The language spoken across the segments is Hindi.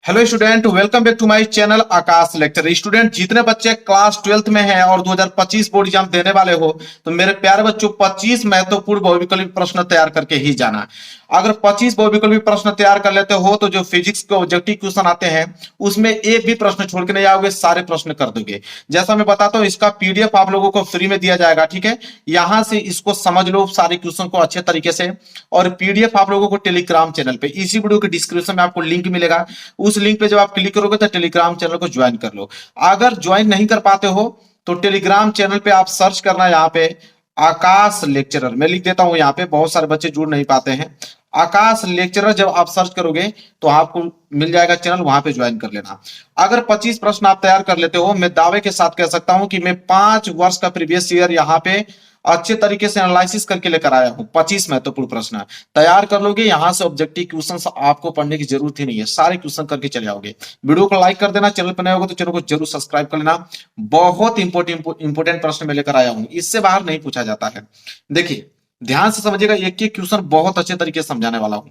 Hello student, welcome back to my channel Aakash lecture. Student, जितने बच्चे क्लास 12th में हैं और 2025 बोर्ड एग्जाम देने वाले हो, तो मेरे प्यारे बच्चों 25 महत्वपूर्ण बहुविकल्पी प्रश्न तैयार करके ही जाना। अगर 25 बहुविकल्पी प्रश्न तैयार कर लेते हो तो जो फिजिक्स के ऑब्जेक्टिव क्वेश्चन आते हैं उसमें एक भी प्रश्न छोड़ के नहीं आओगे, सारे प्रश्न कर दोगे। जैसा मैं बताता हूँ, इसका पीडीएफ आप लोगों को फ्री में दिया जाएगा, ठीक है। यहां से इसको समझ लो सारे क्वेश्चन को अच्छे तरीके से, और पीडीएफ आप लोगों को टेलीग्राम चैनल पे इसी वीडियो के डिस्क्रिप्शन में आपको लिंक मिलेगा। उस लिंक पे जब आप क्लिक करोगे तो टेलीग्राम चैनल को ज्वाइन कर लो। अगर ज्वाइन नहीं कर पाते हो तो टेलीग्राम चैनल पे आप सर्च करना, यहाँ पे आकाश लेक्चरर मैं लिख देता हूं। यहाँ पे बहुत सारे बच्चे जुड़ नहीं पाते हैं। आकाश लेक्चरर जब आप सर्च करोगे तो आपको मिल जाएगा चैनल, वहां पे ज्वाइन कर लेना। अगर 25 प्रश्न आप तैयार कर लेते हो, मैं दावे के साथ कह सकता हूं कि मैं 5 वर्ष का प्रीवियस ईयर यहाँ पे अच्छे तरीके से एनालिसिस करके लेकर आया हूं। 25 महत्वपूर्ण प्रश्न तैयार कर लोगे, यहां से ऑब्जेक्टिव क्वेश्चन आपको पढ़ने की जरूरत ही नहीं है, सारे क्वेश्चन करके चले आओगे। वीडियो को लाइक कर देना, चैनल पर नए होगा तो चैनल को जरूर सब्सक्राइब कर लेना। बहुत इंपोर्टेंट प्रश्न मैं लेकर आया हूं, इससे बाहर नहीं पूछा जाता है। देखिए ध्यान से समझिएगा, एक एक क्वेश्चन बहुत अच्छे तरीके से समझाने वाला हूं।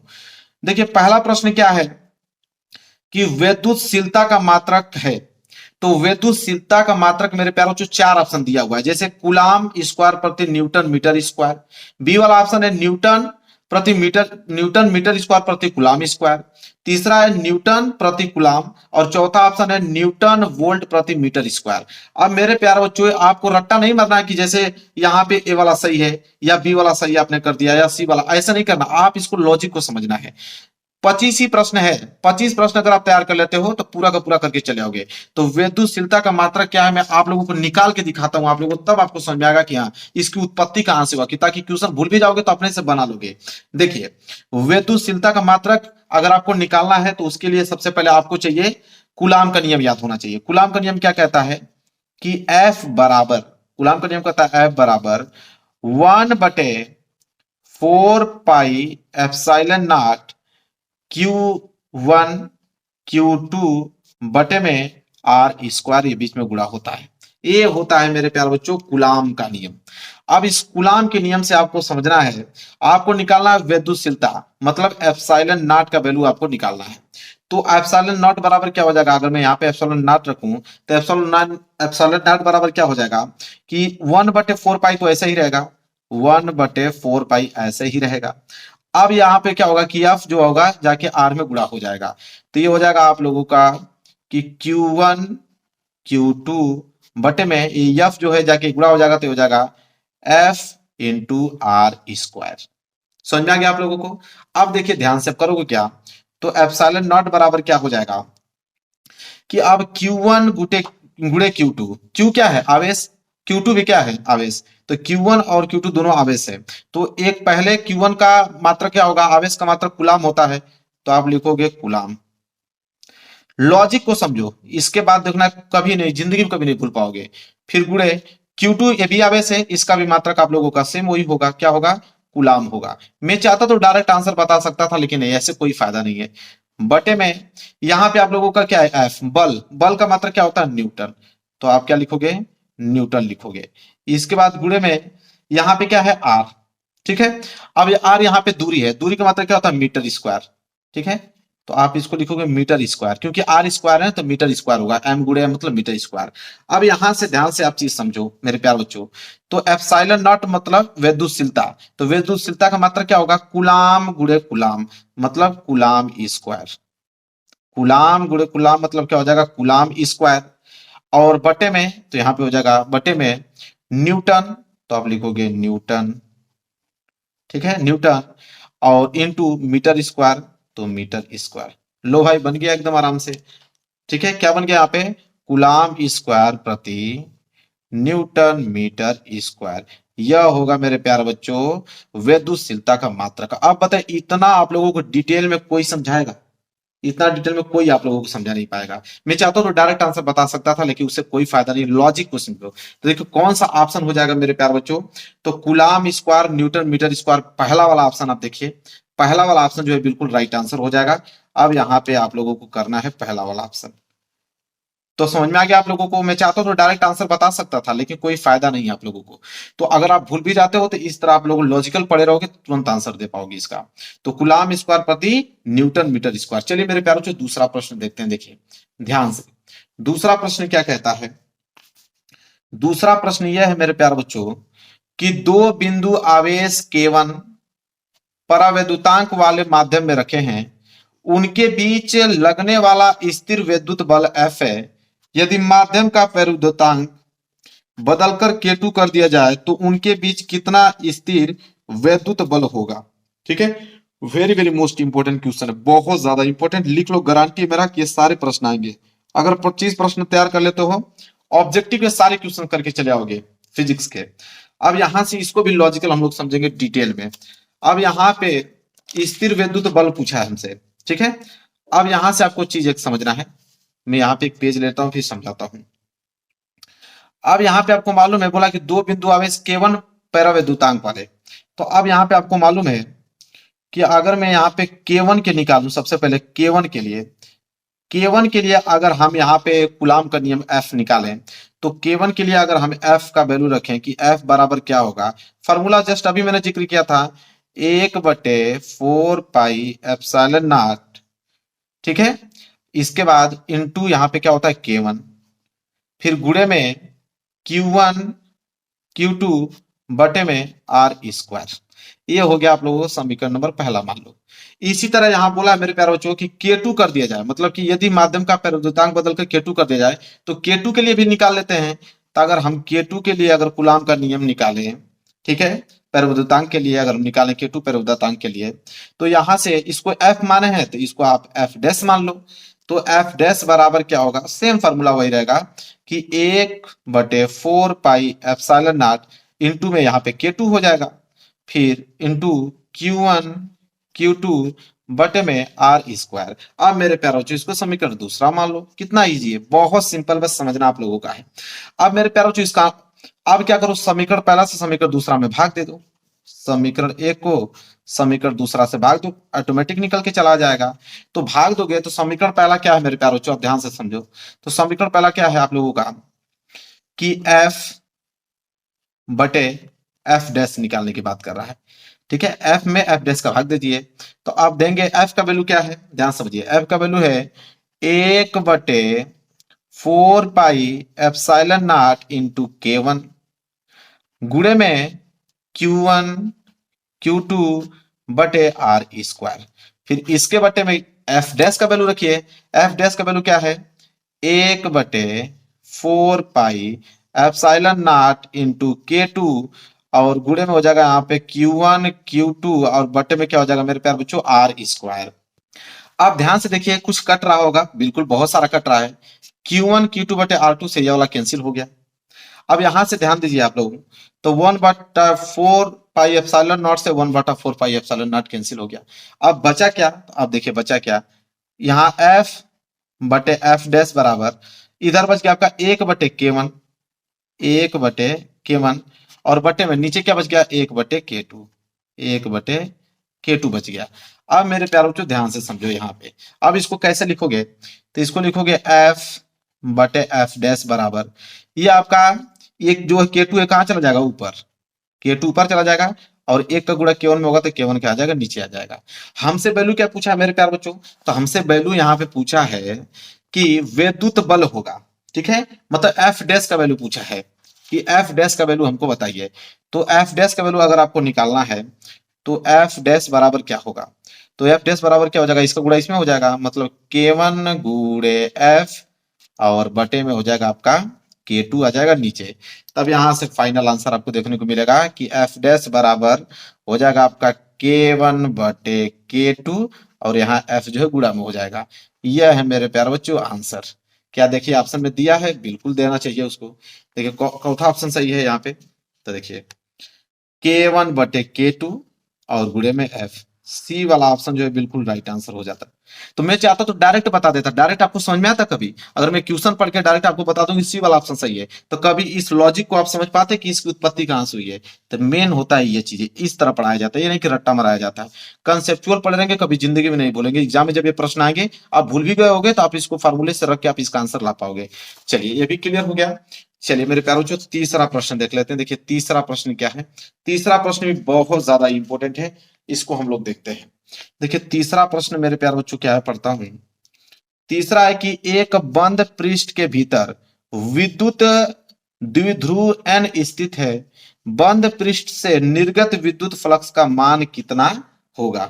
देखिए पहला प्रश्न क्या है कि विद्युतशीलता का मात्रक है। तो विद्युतशीलता का मात्रक मेरे प्यारों जो 4 ऑप्शन दिया हुआ है, जैसे कूलाम स्क्वायर प्रति न्यूटन मीटर स्क्वायर। बी वाला ऑप्शन है न्यूटन प्रति मीटर, न्यूटन मीटर स्क्वायर प्रति कूलाम स्क्वायर। तीसरा है न्यूटन प्रति कूलाम, और चौथा ऑप्शन है न्यूटन वोल्ट प्रति मीटर स्क्वायर। अब मेरे प्यारे बच्चों, आपको रट्टा नहीं मारना है कि जैसे यहाँ पे ए वाला सही है या बी वाला सही आपने कर दिया या सी वाला, ऐसा नहीं करना। आप इसको लॉजिक को समझना है। 25 ही प्रश्न है, 25 प्रश्न अगर आप तैयार कर लेते हो तो पूरा का पूरा करके चले आओगे। तो विद्युतशीलता का मात्रक क्या है, मैं आप लोगों को निकाल के दिखाता हूं आप लोगों को, तब आपको समझ में आएगा कि हाँ इसकी उत्पत्ति कहां से हुआ, कि ताकि क्वेश्चन भूल भी जाओगे तो अपने से बना लोगे। देखिए विद्युतशीलता का मात्रक अगर आपको निकालना है तो उसके लिए सबसे पहले आपको चाहिए कूलाम का नियम याद होना चाहिए। कूलाम का नियम क्या कहता है कि एफ बराबर, कूलाम का नियम कहता है एफ बराबर 1/4 pi epsilon not Q1 Q2 बटे में आर स्क्वायर, ये बीच में गुणा होता है। ये होता है मेरे प्यारे बच्चों कूलाम का नियम। अब इस कूलाम के नियम से आपको समझना है, आपको निकालना है विद्युतशीलता, मतलब एप्सिलॉन नॉट का वैल्यू आपको निकालना है। तो एप्सिलॉन नॉट बराबर क्या हो जाएगा, अगर मैं यहाँ पे एप्सिलॉन नॉट रखूं तो एप्सिलॉन नॉट बराबर क्या हो जाएगा कि 1/4 पाई, तो ऐसा ही रहेगा, 1/4 पाई ऐसे ही रहेगा। अब यहाँ पे क्या होगा कि एफ जो होगा जाके आर में गुणा हो जाएगा। तो ये हो जाएगा आप लोगों का कि Q1 Q2 बटे में एफ जो है जाके गुणा हो जाएगा, तो हो जाएगा एफ इंटू आर स्क्वायर। समझ में आ गया आप लोगों को। अब देखिए ध्यान से करोगे क्या, तो एप्सिलॉन नॉट बराबर क्या हो जाएगा कि अब Q1 गुणे Q2, Q क्या है आवेश, Q2 भी क्या है आवेश, तो Q1 और Q2 दोनों आवेश है। तो एक पहले Q1 का मात्रक क्या होगा, आवेश का मात्रक कूलाम होता है, तो आप लिखोगे कूलाम। लॉजिक को समझो, इसके बाद देखना कभी नहीं, जिंदगी में कभी नहीं भूल पाओगे। फिर गुणे Q2, ये भी आवेश है, इसका भी मात्रक आप लोगों का सेम वही होगा, क्या होगा, कूलाम होगा। मैं चाहता तो डायरेक्ट आंसर बता सकता था, लेकिन नहीं, ऐसे कोई फायदा नहीं है। बटे में यहां पे आप लोगों का क्या है एफ, बल, बल का मात्रक क्या होता है न्यूटन, तो आप क्या लिखोगे, न्यूटन लिखोगे। इसके बाद गुणे में यहां पे क्या है आर, ठीक है। अब ये आर यहाँ पे दूरी है, दूरी का मात्रक क्या होता है मीटर स्क्वायर, ठीक है। तो आप इसको लिखोगे मीटर स्क्वायर, क्योंकि आर स्क्वायर है तो मीटर स्क्वायर होगा, एम गुणे एम मतलब मीटर स्क्वायर। अब यहां से ध्यान से आप चीज समझो मेरे प्यार बच्चों, तो एप्सिलॉन नॉट मतलब विद्युतशीलता, तो विद्युतशीलता का मात्रक क्या होगा, कूलाम गुणे कूलाम, मतलब कूलाम स्क्वायर। कूलाम गुणे कूलाम मतलब क्या हो जाएगा, कूलाम स्क्वायर। और बटे में तो यहां पे हो जाएगा बटे में न्यूटन, तो आप लिखोगे न्यूटन, ठीक है, न्यूटन, और इनटू मीटर स्क्वायर, तो मीटर स्क्वायर। लो भाई बन गया एकदम आराम से, ठीक है। क्या बन गया यहाँ पे, कूलाम स्क्वायर प्रति न्यूटन मीटर स्क्वायर। यह होगा मेरे प्यारे बच्चों विद्युतशीलता का मात्रक। अब बताए इतना आप लोगों को डिटेल में कोई समझाएगा, इतना डिटेल में कोई आप लोगों को समझा नहीं पाएगा। मैं चाहता हूं तो डायरेक्ट आंसर बता सकता था, लेकिन उससे कोई फायदा नहीं, लॉजिक को समझो। तो देखो कौन सा ऑप्शन हो जाएगा मेरे प्यारे बच्चों, तो coulomb square newton metre square, पहला वाला ऑप्शन आप देखिए, पहला वाला ऑप्शन जो है बिल्कुल राइट आंसर हो जाएगा। अब यहाँ पे आप लोगों को करना है पहला वाला ऑप्शन। तो समझ में आ गया आप लोगों को। मैं चाहता हूं तो डायरेक्ट आंसर बता सकता था, लेकिन कोई फायदा नहीं है आप लोगों को। तो अगर आप भूल भी जाते हो तो इस तरह आप लोग लॉजिकल पढ़े रहोगे तो तुरंत आंसर दे पाओगे इसका। तो कूलाम स्क्वायर प्रति न्यूटन मीटर स्क्वायर। चलिए मेरे प्यारों, दूसरा प्रश्न देखते हैं। देखिए ध्यान से, दूसरा प्रश्न क्या कहता है। दूसरा प्रश्न यह है मेरे प्यारे बच्चों कि दो बिंदु आवेश K1 परावैद्युतांक वाले माध्यम में रखे हैं, उनके बीच लगने वाला स्थिर वैद्युत बल F है। यदि माध्यम का वैद्युतांक बदलकर K2 कर दिया जाए तो उनके बीच कितना स्थिर वैद्युत बल होगा। ठीक है, very very most important question है, बहुत ज्यादा इंपोर्टेंट। लिख लो, गारंटी है मेरा कि ये सारे प्रश्न आएंगे। अगर 25 प्रश्न तैयार कर लेते हो, ऑब्जेक्टिव के सारे क्वेश्चन करके चले आओगे फिजिक्स के। अब यहां से इसको भी लॉजिकल हम लोग समझेंगे डिटेल में। अब यहाँ पे स्थिर वैद्युत बल पूछा है हमसे, ठीक है। अब यहां से आपको चीज एक समझना है। मैं यहाँ पे एक पेज लेता हूं, फिर समझाता हूं। अब यहाँ पे आपको मालूम है, बोला कि दो बिंदु आवेश K1 परावैद्युतांक वाले। तो अब यहाँ पे आपको मालूम है कि अगर मैं यहाँ पे K1 के निकालूं, सबसे पहले K1 के लिए अगर हम यहाँ पे कूलाम का नियम F निकालें, तो K1 के लिए अगर हम F का वैल्यू रखें कि F बराबर क्या होगा, फॉर्मूला जस्ट अभी मैंने जिक्र किया था, 1/4 पाई एप्सिलॉन नॉट। ठीक है, इसके बाद इनटू यहाँ पे क्या होता है K1, फिर गुणे में Q1 Q2 बटे में R स्क्वायर। ये हो गया आप लोगों को समीकरण नंबर पहला, मान लो। इसी तरह यहां बोला है मेरे प्यारे बच्चों कि K2 कर दिया जाए, मतलब कि यदि माध्यम का प्रवृत्तांक बदलकर K2 कर दिया जाए तो K2 के लिए भी निकाल लेते हैं। तो अगर हम K2 के लिए अगर कूलाम का नियम निकालें, ठीक है, प्रवृत्तांक के लिए अगर हम निकालें K2 प्रवृत्तांक के लिए, तो यहां से इसको F माने हैं तो इसको आप F डैश मान लो। तो F डैश बराबर क्या होगा, सेम फॉर्मूला वही रहेगा कि 1/4 पाई एप्सिलॉन नॉट इंटू में यहाँ पे K2 हो जाएगा, फिर इंटू Q1 Q2 बटे में R स्क्वायर। अब मेरे प्यारे बच्चों इसको समीकरण दूसरा मान लो। कितना इजी है, बहुत सिंपल, बस समझना आप लोगों का है। अब मेरे प्यारे बच्चों इसका अब क्या करो, समीकरण पहला से समीकरण दूसरा में भाग दे दो। समीकरण एक को समीकरण दूसरा से भाग दो, ऑटोमेटिक निकल के चला जाएगा। तो भाग दोगे तो समीकरण पहला क्या है मेरे प्यारे बच्चों, आप ध्यान से समझो। तो समीकरण पहला क्या है आप लोगों का कि F बटे F डैश निकालने की बात कर रहा है। ठीक है, F में F डैश का भाग दे दिए। तो आप देंगे F का वैल्यू क्या है, ध्यान समझिए। F का वैल्यू है 1/4 pi epsilon not into K1 गुणे में Q1 Q2 बटे R स्क्वायर। फिर इसके बटे में F डैश का वैल्यू रखिए। F डैश का वैल्यू क्या है, 1/4 pi epsilon not into K2 और गुणे में हो जाएगा यहाँ पे Q1 Q2 और बटे में क्या हो जाएगा मेरे प्यारे बच्चों, R स्क्वायर। आप ध्यान से देखिए, कुछ कट रहा होगा, बिल्कुल बहुत सारा कट रहा है। Q1 Q2 बटे R2 से यह वाला कैंसिल हो गया। अब यहां से ध्यान दीजिए आप लोग, तो 1/4 पाई एप्सिलॉन नॉट से 1/4 पाई एप्सिलॉन नॉट कैंसिल हो गया। अब बचा क्या, तो आप देखिए बचा क्या, यहाँ F बटे F डैश बराबर, इधर बच गया आपका 1/K1, 1/K1 और बटे में नीचे क्या बच गया, 1/K2, 1/K2 बच गया। अब मेरे प्यारे बच्चों ध्यान से समझो यहाँ पे। अब इसको कैसे लिखोगे, तो इसको लिखोगे F बटे F डैश बराबर, ये आपका एक जो K2 है कहाँ चला जाएगा, ऊपर। K2 ऊपर चला जाएगा और एक का गुणा K1 में होगा तो K1 क्या आ जाएगा, नीचे आ जाएगा। हमसे वैल्यू क्या पूछा है मेरे प्यारे बच्चों, तो हमसे वैल्यू यहाँ पे पूछा है कि वैद्युत बल होगा। ठीक है, मतलब F डैश का वैल्यू पूछा है कि F डैश का वैल्यू हमको बताइए। तो F डैश का वैल्यू अगर आपको निकालना है तो F डैश बराबर क्या होगा, तो F डैश बराबर क्या हो जाएगा, इसका गुणा इसमें हो जाएगा, मतलब K1 गुणे F और बटे में हो जाएगा आपका K2 आ जाएगा नीचे। तब यहां से फाइनल आंसर आपको देखने को मिलेगा कि F डैश बराबर हो जाएगा आपका K1 बटे K2 और यहाँ F जो है गुणा में हो जाएगा। यह है मेरे प्यारे बच्चों आंसर। क्या देखिए ऑप्शन में दिया है, बिल्कुल देना चाहिए उसको। देखिए चौथा ऑप्शन सही है यहाँ पे। तो देखिए K1 बटे K2 और गुणे में F, सी वाला ऑप्शन जो है बिल्कुल राइट आंसर हो जाता। तो मैं चाहता तो डायरेक्ट बता देता, डायरेक्ट आपको समझ में आता। कभी अगर मैं क्वेश्चन पढ़ के डायरेक्ट आपको बता दूं कि सी वाला ऑप्शन सही है, तो कभी इस लॉजिक को आप समझ पाते कि इसकी उत्पत्ति कहां से हुई है। तो मेन होता है ये चीजें, इस तरह पढ़ाया जाता है, ये नहीं कि रट्टा मराया जाता है। कंसेप्चुअल पढ़ लेंगे, कभी जिंदगी में नहीं बोलेंगे। एग्जाम में जब ये प्रश्न आएंगे, आप भूल भी गए होगे, तो आप इसको फार्मूले से रख के आप इसका आंसर ला पाओगे। चलिए ये भी क्लियर हो गया। चलिए मेरे प्यारों जो तीसरा प्रश्न देख लेते हैं। देखिए तीसरा प्रश्न क्या है। तीसरा प्रश्न भी बहुत ज्यादा इंपॉर्टेंट है, इसको हम लोग देखते हैं। देखिए तीसरा प्रश्न मेरे प्यारे बच्चों क्या है, पढ़ता हूं। तीसरा है कि एक बंद पृष्ठ के भीतर विद्युत द्विध्रुव एन स्थित है, बंद पृष्ठ से निर्गत विद्युत फ्लक्स का मान कितना होगा।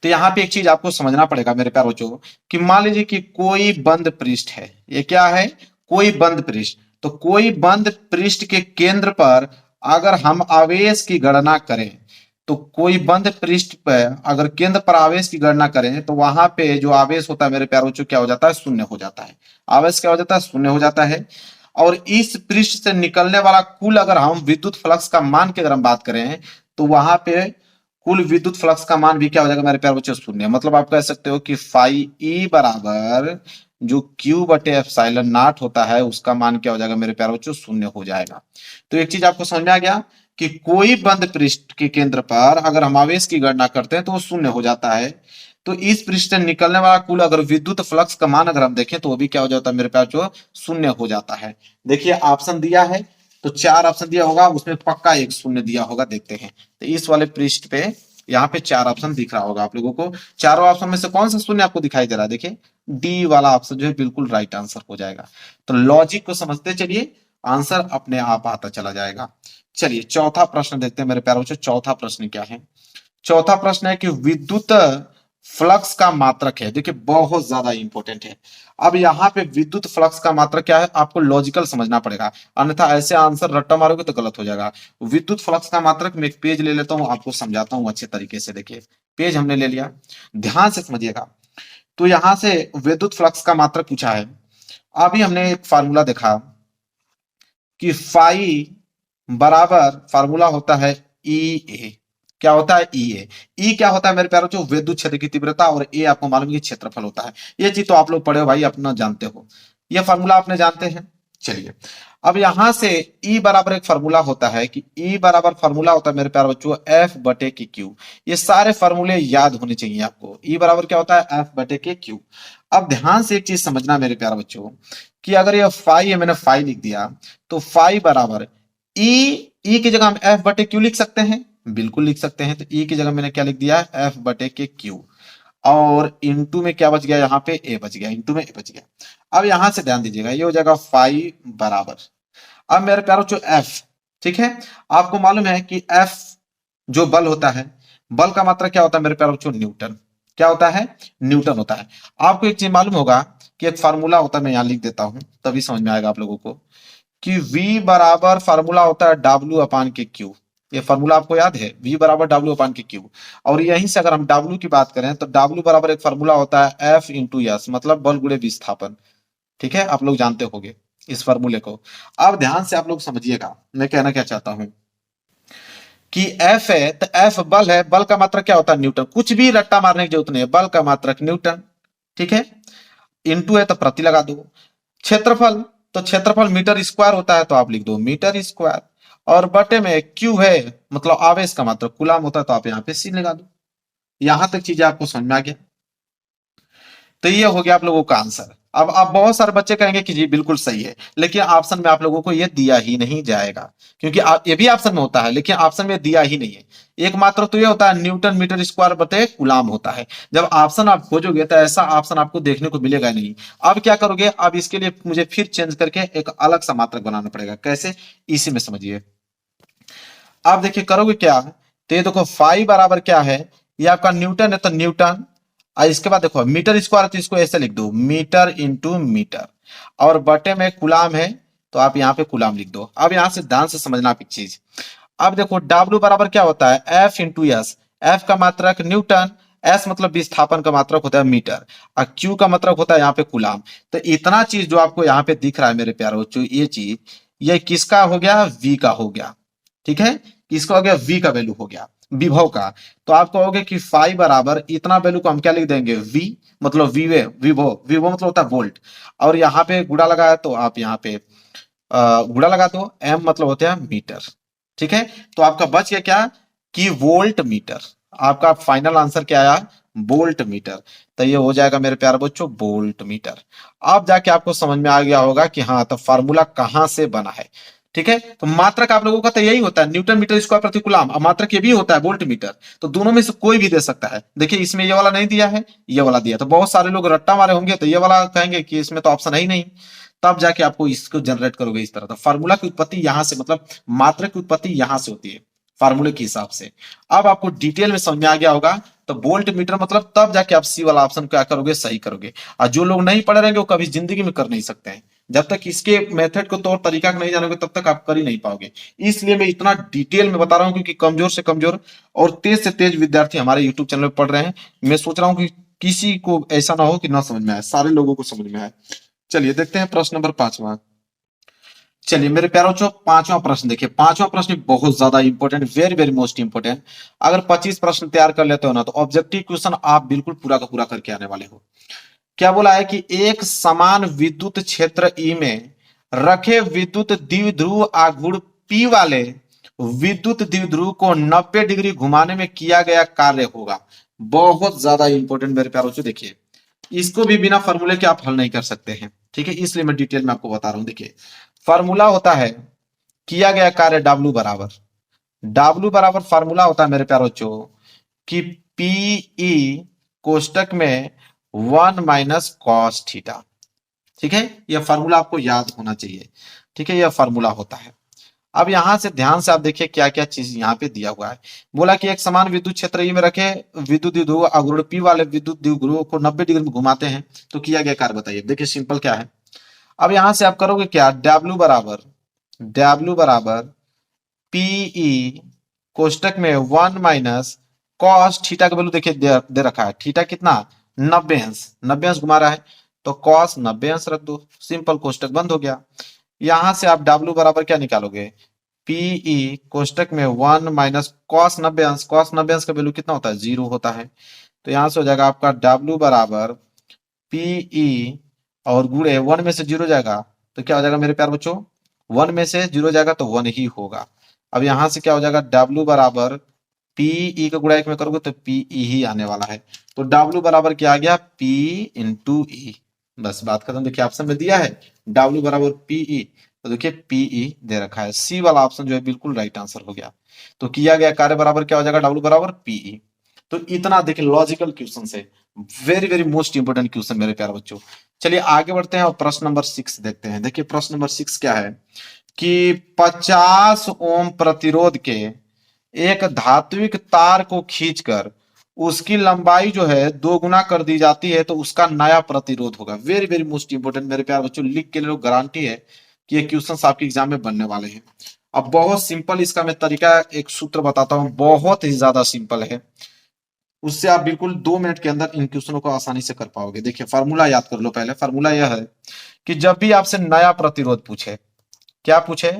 तो यहां पे एक चीज आपको समझना पड़ेगा मेरे प्यारे बच्चों, कि मान लीजिए कि कोई बंद पृष्ठ है। ये क्या है, कोई बंद पृष्ठ। तो कोई बंद पृष्ठ के केंद्र पर अगर हम आवेश की गणना करें, तो कोई बंद पृष्ठ पर अगर केंद्र पर आवेश की गणना करें, तो वहां पे जो आवेश होता है मेरे प्यारे बच्चों क्या हो जाता है, शून्य हो जाता है। आवेश क्या हो जाता है, शून्य हो जाता है। और इस पृष्ठ से निकलने वाला कुल अगर हम विद्युत फ्लक्स का मान की अगर हम बात करें, तो वहां पे कुल विद्युत फ्लक्स का मान भी क्या हो जाएगा मेरे प्यारे बच्चों, शून्य। मतलब आप कह सकते हो कि फाई ई बराबर जो क्यू बटे एप्सिलॉन नॉट होता है, उसका मान क्या हो जाएगा मेरे प्यारे बच्चों, शून्य हो जाएगा। तो एक चीज आपको समझ में आ गया कि कोई बंद पृष्ठ के केंद्र पर अगर हम आवेश की गणना करते हैं तो वो शून्य हो जाता है। तो इस पृष्ठ से निकलने वाला कुल अगर विद्युत फ्लक्स का मान अगर हम देखें, तो वो भी क्या हो जाता है मेरे प्यारे बच्चों, शून्य हो जाता है। देखिए ऑप्शन दिया है, तो 4 ऑप्शन दिया होगा, उसमें पक्का एक शून्य दिया होगा। देखते हैं, तो इस वाले पृष्ठ पे यहाँ पे 4 ऑप्शन दिख रहा होगा आप लोगों को। चारों ऑप्शन में से कौन सा शून्य आपको दिखाई दे रहा है, देखिए डी वाला ऑप्शन जो है बिल्कुल राइट आंसर हो जाएगा। तो लॉजिक को समझते चलिए, आंसर अपने आप आता चला जाएगा। चलिए चौथा प्रश्न देखते हैं मेरे प्यारे बच्चों। चौथा प्रश्न क्या है, चौथा प्रश्न है कि विद्युत फ्लक्स का मात्रक है। देखिए बहुत ज्यादा इंपॉर्टेंट है। अब यहाँ पे विद्युत फ्लक्स का मात्रक क्या है, आपको लॉजिकल समझना पड़ेगा, अन्यथा ऐसे आंसर रट्टा मारोगे तो गलत हो जाएगा। विद्युत फ्लक्स का मात्रक, मैं एक पेज ले लेता हूं, आपको समझाता हूं अच्छे तरीके से। देखिए पेज हमने ले लिया, ध्यान से समझिएगा। तो यहां से विद्युत फ्लक्स का मात्रक पूछा है। अभी हमने एक फार्मूला देखा कि फाई बराबर फार्मूला होता है ई ए। क्या होता है, ई ए। ई क्या होता है मेरे प्यारों, जो विद्युत क्षेत्र की तीव्रता, और ए आपको मालूम है कि क्षेत्रफल होता है। ये चीज तो आप लोग पढ़े हो भाई, अपना जानते हो, ये फार्मूला आपने जानते हैं। चलिए अब यहां से ई बराबर एक फार्मूला होता है कि ई बराबर फार्मूला होता है मेरे प्यारे बच्चों, एफ बटे के क्यू। ये सारे फार्मूले याद होने चाहिए आपको। ई बराबर क्या होता है, एफ बटे के क्यू। अब ध्यान से एक चीज समझना मेरे प्यारे बच्चों, कि अगर ये फाई है, मैंने फाई लिख दिया, तो फाई बराबर ई, ई की जगह हम एफ बटे क्यू लिख सकते हैं, बिल्कुल लिख सकते हैं। तो ई की जगह मैंने क्या लिख दिया, एफ बटे के क्यू। और इंटू में क्या बच गया, यहाँ पे ए बच गया, इंटू में ए बच गया। अब यहां से ध्यान दीजिएगा, ये हो जाएगा फाई बराबर, अब मेरे प्यारों जो एफ, ठीक है, आपको मालूम है कि एफ जो बल होता है, बल का मात्रा क्या होता है मेरे प्यारों, न्यूटन। क्या होता है, न्यूटन होता है। आपको एक चीज मालूम होगा कि एक फार्मूला होता है, मैं यहां लिख देता हूं तभी समझ में आएगा आप लोगों को, कि V बराबर फार्मूला होता है W अपान के Q। ये फार्मूला आपको याद है, V बराबर W अपान के Q। और यहीं से अगर हम W की बात करें, तो W बराबर एक फार्मूला होता है F इंटू एस, मतलब बल गुणे विस्थापन। ठीक है, आप लोग जानते होंगे इस फार्मूले को। अब ध्यान से आप लोग समझिएगा मैं कहना क्या चाहता हूं, कि F है तो F बल है, बल का मात्रक क्या होता है, न्यूटन। कुछ भी रट्टा मारने की जरूरत नहीं है, बल का मात्रक न्यूटन। ठीक है, इंटू है तो प्रति लगा दो। क्षेत्रफल, तो क्षेत्रफल मीटर स्क्वायर होता है, तो आप लिख दो मीटर स्क्वायर। और बटे में क्यू है, मतलब आवेश का मात्रक कूलाम होता है, तो आप यहाँ पे सी लगा दो। यहां तक चीजें आपको समझ में आ गया। तो ये हो गया आप लोगों का आंसर। अब आप बहुत सारे बच्चे कहेंगे कि जी बिल्कुल सही है, लेकिन ऑप्शन में आप लोगों को ये दिया ही नहीं जाएगा, क्योंकि ये भी ऑप्शन में होता है, लेकिन ऑप्शन में दिया ही नहीं है। एकमात्र तो ये होता है न्यूटन मीटर स्क्वायर बटे कूलाम होता है। जब ऑप्शन आप खोजोगे तो ऐसा ऑप्शन आपको देखने को मिलेगा नहीं। अब क्या करोगे, अब इसके लिए मुझे फिर चेंज करके एक अलग सा मात्रक बनाना पड़ेगा। कैसे, इसी में समझिए। अब देखिए करोगे क्या, तो ये देखो फाई बराबर क्या है, ये आपका न्यूटन है, तो न्यूटन। और इसके बाद देखो मीटर स्क्वायर, तो इसको ऐसे लिख दो, मीटर इंटू मीटर। और बटे में कुलाम है, तो आप यहाँ पे कुलाम लिख दो। अब यहाँ से ध्यान से समझना आप एक चीज। अब देखो W बराबर क्या होता है, F इंटू एस। एफ का मात्रक न्यूटन, एस मतलब विस्थापन का मात्रक होता है मीटर, और क्यू का मात्रक होता है यहाँ पे कुलाम। तो इतना चीज जो आपको यहाँ पे दिख रहा है मेरे प्यारे बच्चों, ये चीज, ये किसका हो गया, V का हो गया। ठीक है, किसका हो गया, V का वैल्यू हो गया। विभव का, तो आप कहोगे कि फाई बराबर इतना वैल्यू को हम क्या लिख देंगे, वी, मतलब विभव, विभव मतलब होता है वोल्ट, और यहाँ पे गुणा लगाया तो आप यहाँ पे गुणा लगा दो, एम मतलब होते हैं मीटर। ठीक है, तो आपका बच गया क्या, कि वोल्ट मीटर। आपका फाइनल आंसर क्या आया, वोल्ट मीटर। तो ये हो जाएगा मेरे प्यारे बच्चों वोल्ट मीटर। अब जाके आपको समझ में आ गया होगा कि हाँ, तो फार्मूला कहां से बना है। ठीक है, तो मात्रक आप लोगों का तो यही होता है, न्यूटन मीटर स्क्वायर प्रति कूलम, और मात्रक ये भी होता है वोल्ट मीटर। तो दोनों में से कोई भी दे सकता है। देखिए इसमें ये वाला नहीं दिया है, ये वाला दिया, तो बहुत सारे लोग रट्टा मारे होंगे, तो ये वाला कहेंगे कि इसमें तो ऑप्शन है ही नहीं, तब जाके आपको इसको जनरेट करोगे इस तरह। तो फार्मूला की उत्पत्ति यहां से, मतलब मात्रक की उत्पत्ति यहां से होती है फार्मूले के हिसाब से। अब आपको डिटेल में समझ में आ गया होगा, तो वोल्ट मीटर मतलब तब जाके आप सी वाला ऑप्शन क्या करोगे, सही करोगे। और जो लोग नहीं पढ़े रहेंगे वो कभी जिंदगी में कर नहीं सकते हैं। जब तक इसके मेथड को, तौर तरीका को नहीं जानोगे तब तक आप कर ही नहीं पाओगे। इसलिए मैं इतना डिटेल में बता रहा हूं, क्योंकि कमजोर से कमजोर और तेज से तेज विद्यार्थी हमारे यूट्यूब चैनल पर पढ़ रहे हैं। मैं सोच रहा हूं कि किसी को ऐसा ना हो कि ना समझ में आए, सारे लोगों को समझ में आए। चलिए देखते हैं प्रश्न नंबर 5वां। चलिए मेरे प्यारों बच्चों, 5वां प्रश्न देखिए। 5वां प्रश्न बहुत ज्यादा important, very very most important. अगर 25 प्रश्न तैयार कर लेते हो ना, तो ऑब्जेक्टिव क्वेश्चन आप बिल्कुल पूरा का पूरा करके आने वाले हो। क्या बोला है कि एक समान विद्युत क्षेत्र ई में रखे विद्युत द्विध्रुव आघूर्ण पी वाले विद्युत द्विध्रुव को 90 डिग्री घुमाने में किया गया कार्य होगा। बहुत ज्यादा इंपॉर्टेंट मेरे प्यारों बच्चों, देखिए इसको भी बिना फॉर्मूले के आप हल नहीं कर सकते हैं। ठीक है, इसलिए मैं डिटेल में आपको बता रहा हूं। देखिए फॉर्मूला होता है, किया गया कार्य W बराबर, W बराबर फार्मूला होता है मेरे प्यारे बच्चों, कि पीई कोष्टक में 1 - cos थीटा। ठीक है, यह फार्मूला आपको याद होना चाहिए। ठीक है, यह फार्मूला होता है। अब यहां से ध्यान से आप देखिए क्या क्या चीज यहाँ पे दिया हुआ है। बोला कि एक समान विद्युत क्षेत्र ई में रखे विद्युत द्विध्रुव आघूर्ण पी वाले विद्युत द्विध्रुव को 90 डिग्री में घुमाते हैं, तो किया गया कार्य बताइए। देखिए सिंपल क्या है, अब यहां से आप करोगे क्या, W बराबर पीई कोष्टक में 1 - cos थीटा का वैल्यू देखिए दे रखा है। थीटा कितना, 90 अंश, 90 अंश घुमा रहा है, तो cos 90 अंश रख दो, सिंपल, कोष्टक बंद हो गया। यहां से आप W बराबर क्या निकालोगे, पीई कोष्टक में 1 - cos 90 अंश, cos 90 अंश का वैल्यू कितना होता है, 0 होता है। तो यहां से हो जाएगा आपका W बराबर पीई, और गुणे 1 में से 0 जाएगा तो क्या हो जाएगा मेरे प्यार बच्चों, 1 में से 0 जाएगा तो 1 ही होगा। अब यहां से क्या हो जाएगा, W बराबर पीई का गुणा 1 में करोगे तो पीई ही आने वाला है। तो W बराबर क्या आ गया, P इंटू ई। बस बात खत्म। देखिए ऑप्शन में दिया है W बराबर पीई, तो देखिए पीई दे रखा है, सी वाला ऑप्शन जो है बिल्कुल राइट आंसर हो गया। तो किया गया कार्य बराबर क्या हो जाएगा, W बराबर पीई। तो इतना देखिए लॉजिकल क्वेश्चन से, very very most important question मेरे प्यारे बच्चों। चलिए आगे बढ़ते हैं और प्रश्न नंबर 6 देखते हैं। देखिए प्रश्न नंबर 6 क्या है, कि 50 ओम प्रतिरोध के एक धात्विक तार को खींचकर उसकी लंबाई जो है 2 गुना कर दी जाती है, तो उसका नया प्रतिरोध होगा। वेरी वेरी मोस्ट इंपोर्टेंट मेरे प्यारे बच्चों, लिख के ले लो, गारंटी है कि ये क्वेश्चन आपके एग्जाम में बनने वाले हैं। अब बहुत सिंपल इसका मैं तरीका, एक सूत्र बताता हूं, बहुत ही ज्यादा सिंपल है, उससे आप बिल्कुल 2 मिनट के अंदर इन क्वेश्चनों को आसानी से कर पाओगे। देखिए फार्मूला याद कर लो पहले। फार्मूला यह है कि जब भी आपसे नया प्रतिरोध पूछे, क्या पूछे,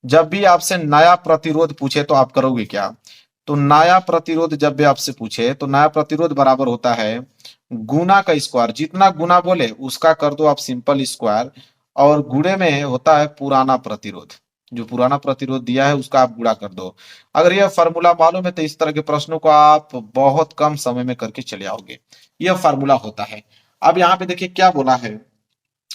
जब भी आपसे नया प्रतिरोध पूछे तो आप करोगे क्या, तो नया प्रतिरोध जब भी आपसे पूछे तो नया प्रतिरोध बराबर होता है गुना का स्क्वायर, जितना गुना बोले उसका कर दो आप सिंपल स्क्वायर, और गुणे में होता है पुराना प्रतिरोध, जो पुराना प्रतिरोध दिया है उसका आप गुणा कर दो। अगर यह फार्मूला मालूम है तो इस तरह के प्रश्नों को आप बहुत कम समय में करके चले आओगे। यह फार्मूला होता है। अब यहाँ पे देखिए क्या बोला है,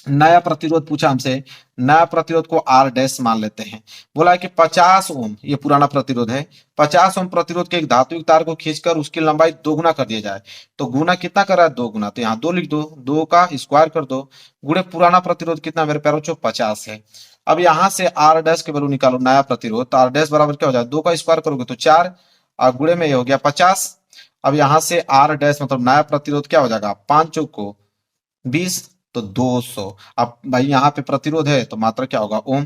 नया प्रतिरोध पूछा हमसे, नया प्रतिरोध को आर डैश मान लेते हैं। बोला है कि 50 ओम, ये पुराना प्रतिरोध है, 50 ओम प्रतिरोध के एक धात्विक तार को खींचकर उसकी लंबाई 2 गुना कर दिया जाए, तो गुना कितना कर रहा है, 2 गुना, तो यहाँ 2 लिख दो, 2 का स्क्वायर कर दो, गुणे पुराना प्रतिरोध कितना मेरे प्यारों बच्चों, 50 है। अब यहां से आर डैश के वैल्यू निकालो, नया प्रतिरोध, तो आर डैश बराबर क्या हो जाए, 2 का स्क्वायर करोगे तो 4, और गुणे में ये हो गया 50। अब यहां से आर डैश मतलब नया प्रतिरोध क्या हो जाएगा, 5 चौक को 20, तो 200। अब भाई यहाँ पे प्रतिरोध है तो मात्रा क्या होगा, ओम,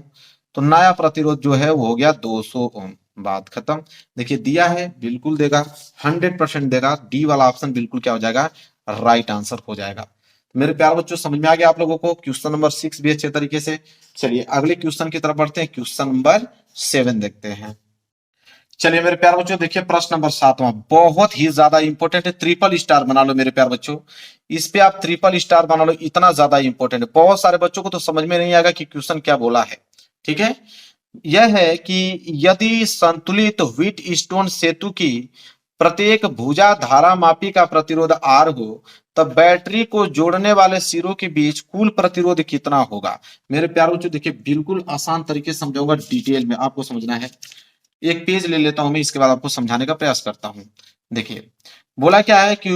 तो नया प्रतिरोध जो है वो हो गया 200 ओम। बात खत्म। देखिए दिया है, बिल्कुल देगा, 100% देगा, डी वाला ऑप्शन बिल्कुल क्या हो जाएगा, राइट आंसर हो जाएगा। मेरे प्यार बच्चों समझ में आ गया आप लोगों को क्वेश्चन नंबर 6 भी अच्छे तरीके से। चलिए अगले क्वेश्चन की तरफ बढ़ते हैं, क्वेश्चन नंबर 7 देखते हैं। चलिए मेरे प्यार बच्चों, देखिए प्रश्न नंबर 7वां बहुत ही ज्यादा इंपॉर्टेंट है। ट्रिपल स्टार बना लो मेरे प्यार बच्चों, इस पे आप ट्रिपल स्टार बना लो, इतना ज्यादा इंपॉर्टेंट है। बहुत सारे बच्चों को तो समझ में नहीं आएगा कि क्वेश्चन क्या बोला है। ठीक है, यह है कि यदि संतुलित व्हीट स्टोन सेतु की प्रत्येक भुजा धारा मापी का प्रतिरोध R हो, तब बैटरी को जोड़ने वाले सिरों के बीच कुल प्रतिरोध कितना होगा। मेरे प्यारे बच्चों देखिए, बिल्कुल आसान तरीके से समझाऊंगा, डिटेल में आपको समझना है। एक पेज ले लेता हूं मैं, इसके बाद आपको समझाने का प्रयास करता हूं। देखिए बोला क्या है कि